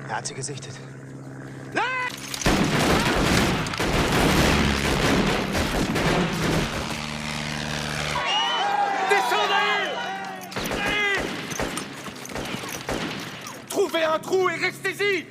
Er hat sie gesichtet. Trouvez un trou et restez-y.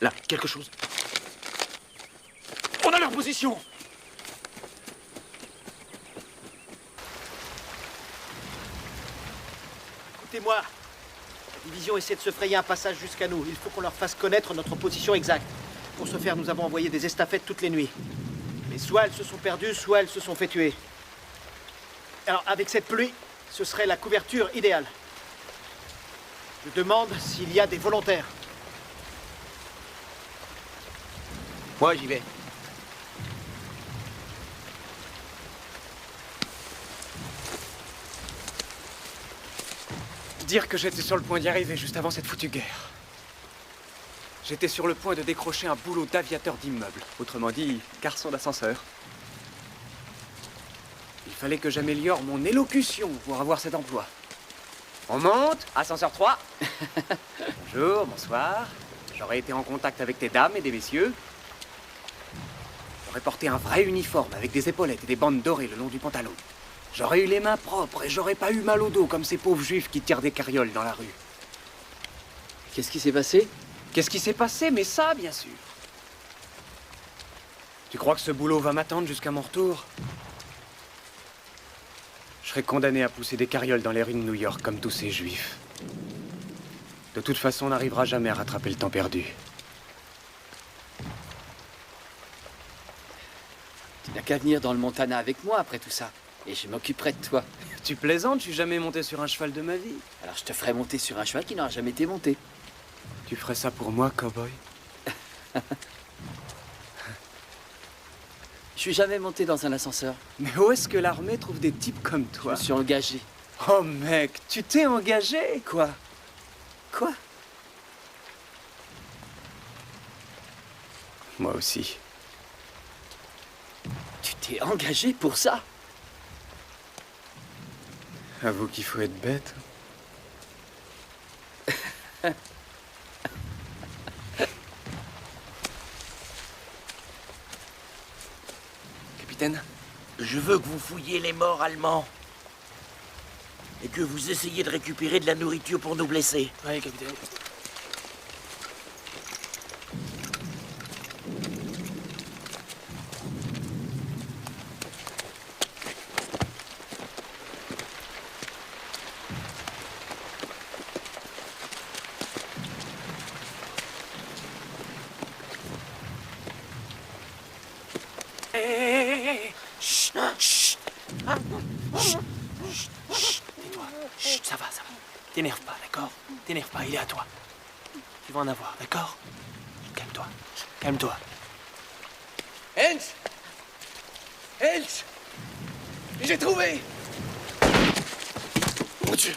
Là, quelque chose. On a leur position! Écoutez-moi. La division essaie de se frayer un passage jusqu'à nous. Il faut qu'on leur fasse connaître notre position exacte. Pour ce faire, nous avons envoyé des estafettes toutes les nuits. Mais soit elles se sont perdues, soit elles se sont fait tuer. Alors, avec cette pluie, ce serait la couverture idéale. Je demande s'il y a des volontaires. Moi, j'y vais. Dire que j'étais sur le point d'y arriver juste avant cette foutue guerre. J'étais sur le point de décrocher un boulot d'aviateur d'immeuble. Autrement dit, garçon d'ascenseur. Il fallait que j'améliore mon élocution pour avoir cet emploi. On monte, ascenseur 3. Bonjour, bonsoir. J'aurais été en contact avec des dames et des messieurs. J'aurais porté un vrai uniforme avec des épaulettes et des bandes dorées le long du pantalon. J'aurais eu les mains propres et j'aurais pas eu mal au dos comme ces pauvres juifs qui tirent des carrioles dans la rue. Qu'est-ce qui s'est passé? Qu'est-ce qui s'est passé? Mais ça, bien sûr. Tu crois que ce boulot va m'attendre jusqu'à mon retour? Je serai condamné à pousser des carrioles dans les rues de New York comme tous ces juifs. De toute façon, on n'arrivera jamais à rattraper le temps perdu. Tu n'as qu'à venir dans le Montana avec moi après tout ça. Et je m'occuperai de toi. Tu plaisantes? Je suis jamais monté sur un cheval de ma vie. Alors je te ferai monter sur un cheval qui n'aura jamais été monté. Tu ferais ça pour moi, cowboy? Je suis jamais monté dans un ascenseur. Mais où est-ce que l'armée trouve des types comme toi? Je me suis engagé. Oh mec, tu t'es engagé? Quoi? Quoi? Moi aussi. Tu t'es engagé pour ça? Avoue qu'il faut être bête. Capitaine? Je veux que vous fouilliez les morts allemands. Et que vous essayiez de récupérer de la nourriture pour nos blessés. Oui, capitaine. Chut, ça va, ça va. T'énerve pas, d'accord? T'énerve pas, il est à toi. Tu vas en avoir, d'accord? Calme-toi, calme-toi. Hens! Hens! J'ai trouvé! Mon Dieu!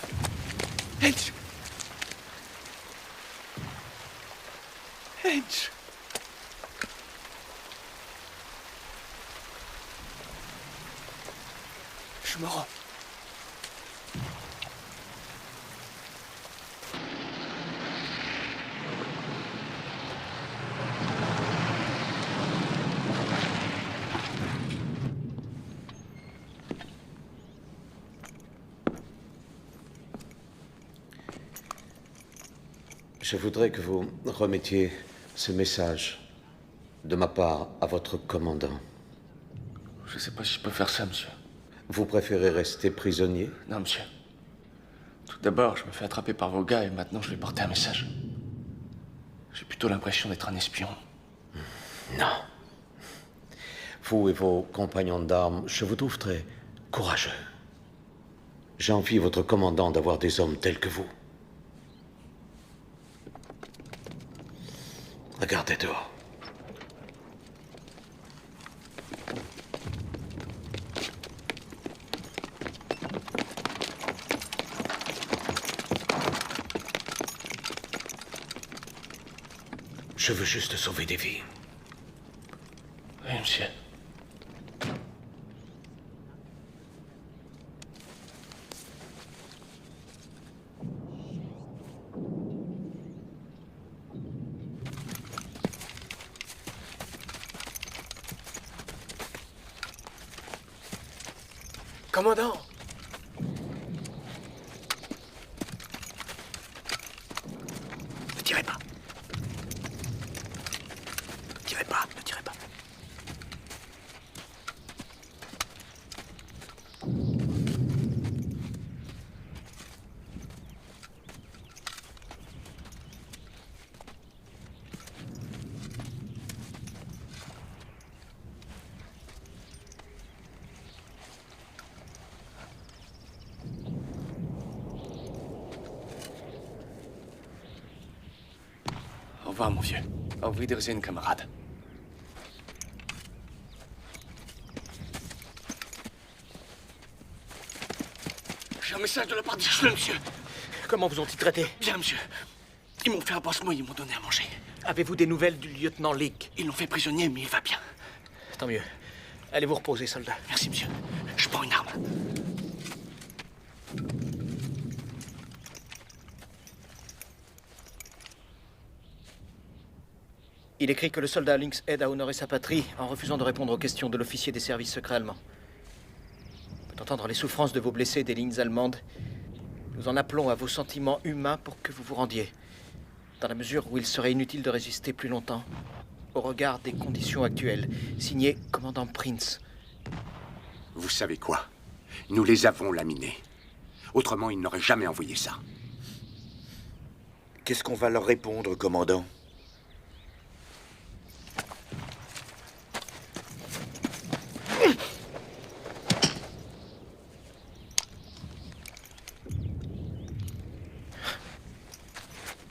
Hens! Hens! Je me rends. Je voudrais que vous remettiez ce message de ma part à votre commandant. Je sais pas si je peux faire ça, monsieur. Vous préférez rester prisonnier? Non, monsieur. Tout d'abord, je me fais attraper par vos gars et maintenant je vais porter un message. J'ai plutôt l'impression d'être un espion. Non. Vous et vos compagnons d'armes, je vous trouve très courageux. J'envie votre commandant d'avoir des hommes tels que vous. Regardez dehors. Je veux juste sauver des vies. Oui, monsieur. Commandant! Ne tirez pas. tirez pas, ne tirez pas. Au revoir, mon vieux. Auf Wiedersehen, camarade. J'ai un message de la part des Schleux, monsieur. Comment vous ont-ils traité? Bien, monsieur. Ils m'ont fait un pansement et ils m'ont donné à manger. Avez-vous des nouvelles du lieutenant Leake? Ils l'ont fait prisonnier, mais il va bien. Tant mieux. Allez vous reposer, soldat. Merci, monsieur. Je prends une arme. Il écrit que le soldat Lynx aide à honorer sa patrie en refusant de répondre aux questions de l'officier des services secrets allemands. On peut entendre les souffrances de vos blessés des lignes allemandes. Nous en appelons à vos sentiments humains pour que vous vous rendiez, dans la mesure où il serait inutile de résister plus longtemps, au regard des conditions actuelles. Signé commandant Prince. Vous savez quoi? Nous les avons laminés. Autrement, ils n'auraient jamais envoyé ça. Qu'est-ce qu'on va leur répondre, commandant?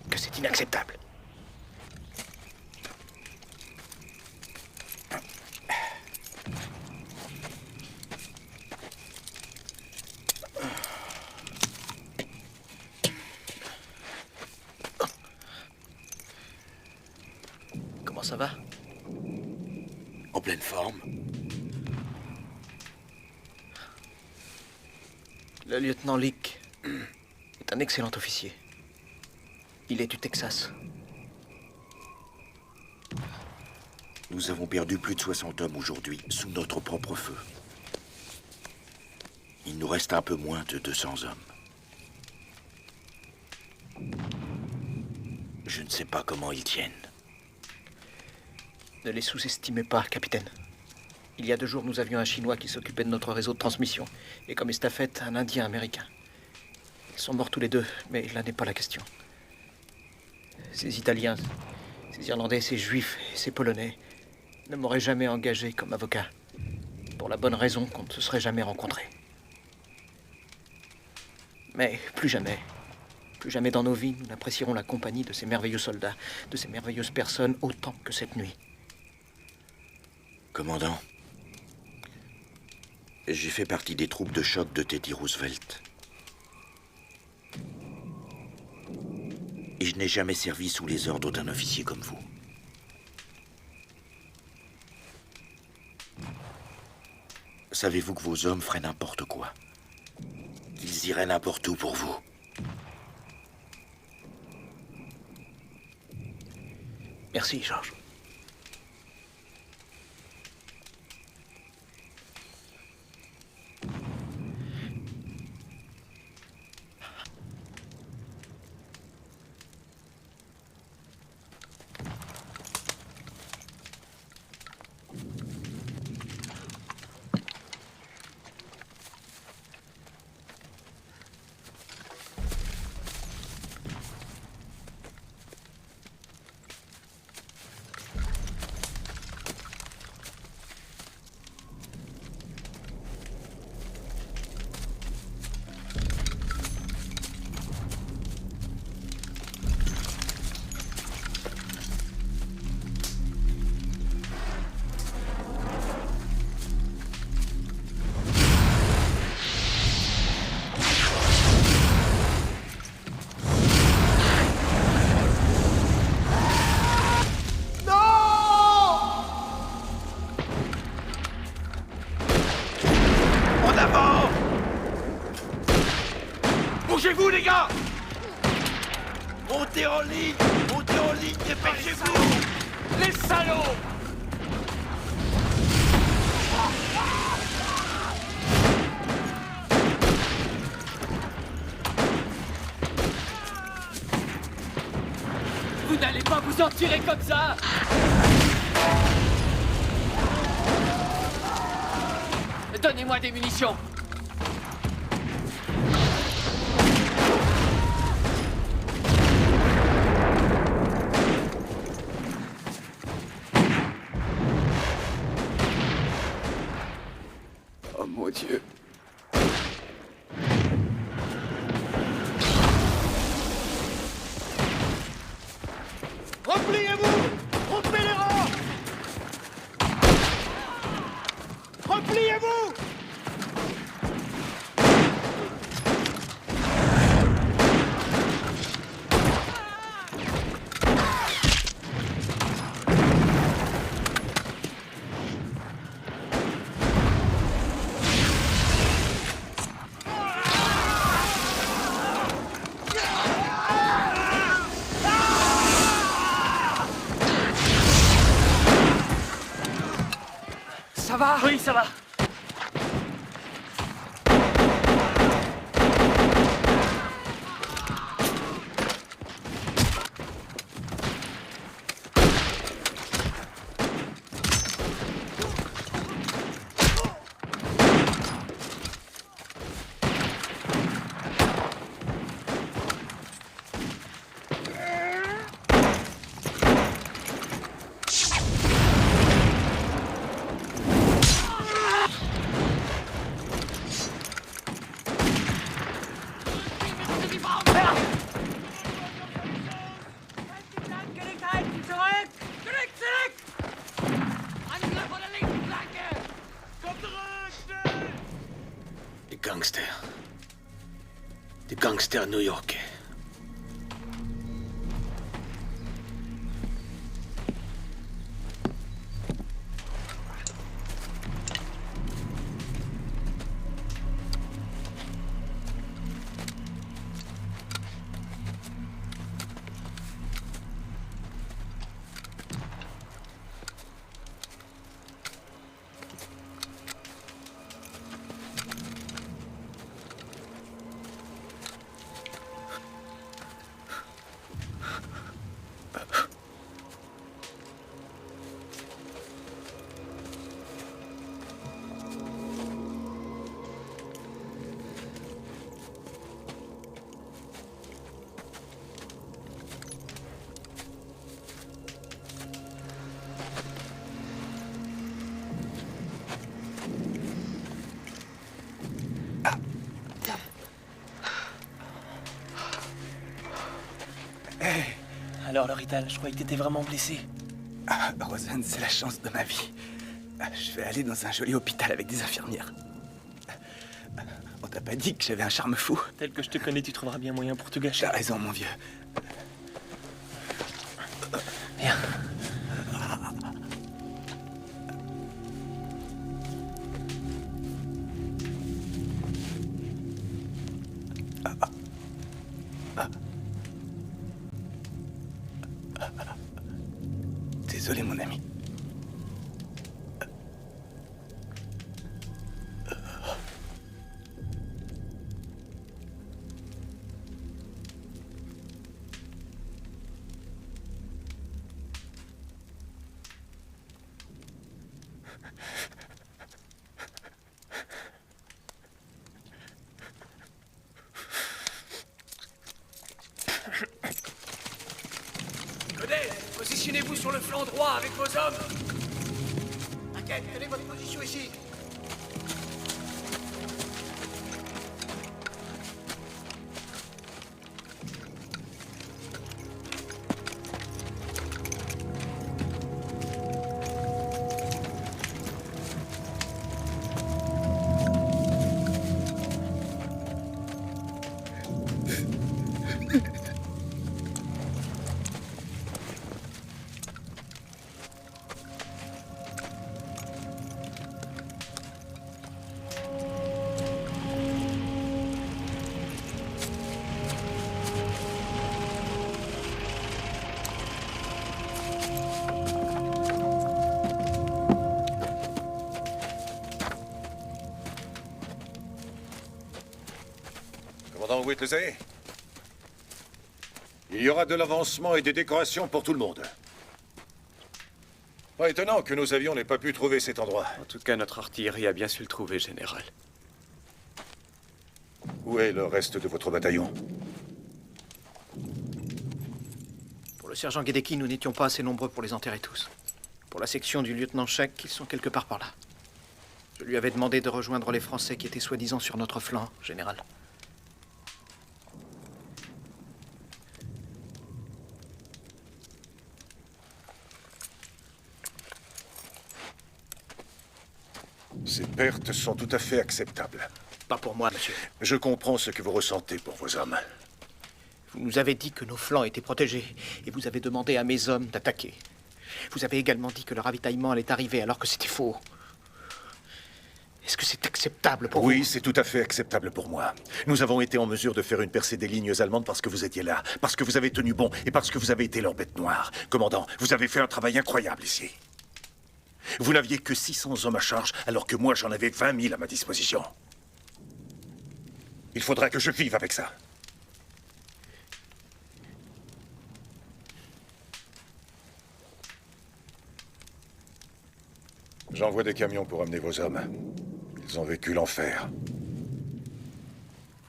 Que c'est inacceptable. Comment ça va? En pleine forme. Le lieutenant Leake est un excellent officier. Il est du Texas. Nous avons perdu plus de 60 hommes aujourd'hui, sous notre propre feu. Il nous reste un peu moins de 200 hommes. Je ne sais pas comment ils tiennent. Ne les sous-estimez pas, capitaine. Il y a 2 jours, nous avions un Chinois qui s'occupait de notre réseau de transmission, et comme estafette, un Indien américain. Ils sont morts tous les deux, mais là n'est pas la question. Ces Italiens, ces Irlandais, ces Juifs et ces Polonais ne m'auraient jamais engagé comme avocat, pour la bonne raison qu'on ne se serait jamais rencontrés. Mais plus jamais dans nos vies, nous n'apprécierons la compagnie de ces merveilleux soldats, de ces merveilleuses personnes, autant que cette nuit. Commandant, j'ai fait partie des troupes de choc de Teddy Roosevelt. Et je n'ai jamais servi sous les ordres d'un officier comme vous. Savez-vous que vos hommes feraient n'importe quoi? Qu'ils iraient n'importe où pour vous? Merci, Georges. Bougez-vous, les gars! Montez en ligne, dépêchez-vous! Les salauds! Vous n'allez pas vous en tirer comme ça! Donnez-moi des munitions. Oh mon Dieu. Repliez-vous! Rompez les rangs! Repliez-vous! Ça va? Oui, ça va. Des gangsters new-yorkais. Alors, Lorital, je croyais que t'étais vraiment blessé. Ah, Rosanne, c'est la chance de ma vie. Je vais aller dans un joli hôpital avec des infirmières. On t'a pas dit que j'avais un charme fou? Tel que je te connais, tu trouveras bien moyen pour te gâcher. T'as raison, mon vieux. Viens. Désolé, mon ami. Positionnez-vous sur le flanc droit avec vos hommes. T'inquiète, quelle est votre position ici? Commandant Whitley, il y aura de l'avancement et des décorations pour tout le monde. Pas étonnant que nos avions n'aient pas pu trouver cet endroit. En tout cas, notre artillerie a bien su le trouver, général. Où est le reste de votre bataillon? Pour le sergent Gedeki, nous n'étions pas assez nombreux pour les enterrer tous. Pour la section du lieutenant Scheck, ils sont quelque part par là. Je lui avais demandé de rejoindre les Français qui étaient soi-disant sur notre flanc, général. Ces pertes sont tout à fait acceptables. Pas pour moi, monsieur. Je comprends ce que vous ressentez pour vos hommes. Vous nous avez dit que nos flancs étaient protégés, et vous avez demandé à mes hommes d'attaquer. Vous avez également dit que le ravitaillement allait arriver alors que c'était faux. Est-ce que c'est acceptable pour vous? Oui, c'est tout à fait acceptable pour moi. Nous avons été en mesure de faire une percée des lignes allemandes parce que vous étiez là, parce que vous avez tenu bon et parce que vous avez été leur bête noire. Commandant, vous avez fait un travail incroyable ici. Vous n'aviez que 600 hommes à charge, alors que moi j'en avais 20 000 à ma disposition. Il faudra que je vive avec ça. J'envoie des camions pour amener vos hommes. Ils ont vécu l'enfer.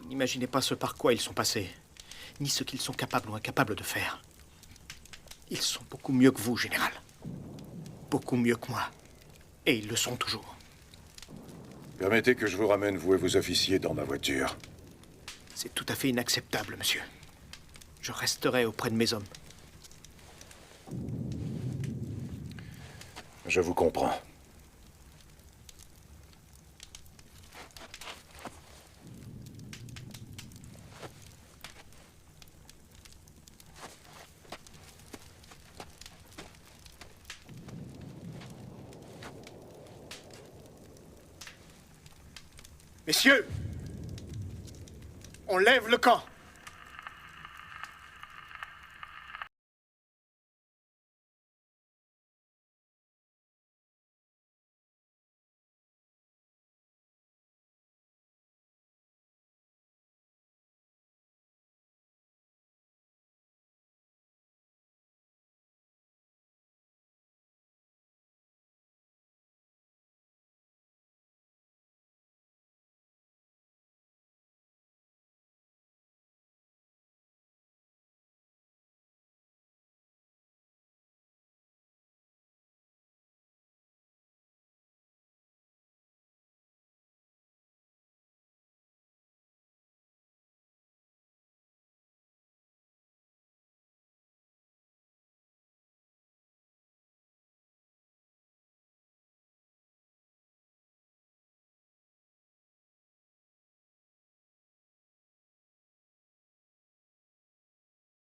Vous n'imaginez pas ce par quoi ils sont passés, ni ce qu'ils sont capables ou incapables de faire. Ils sont beaucoup mieux que vous, général. Beaucoup mieux que moi. Et ils le sont toujours. Permettez que je vous ramène, vous et vos officiers, dans ma voiture. C'est tout à fait inacceptable, monsieur. Je resterai auprès de mes hommes. Je vous comprends. Messieurs, on lève le camp.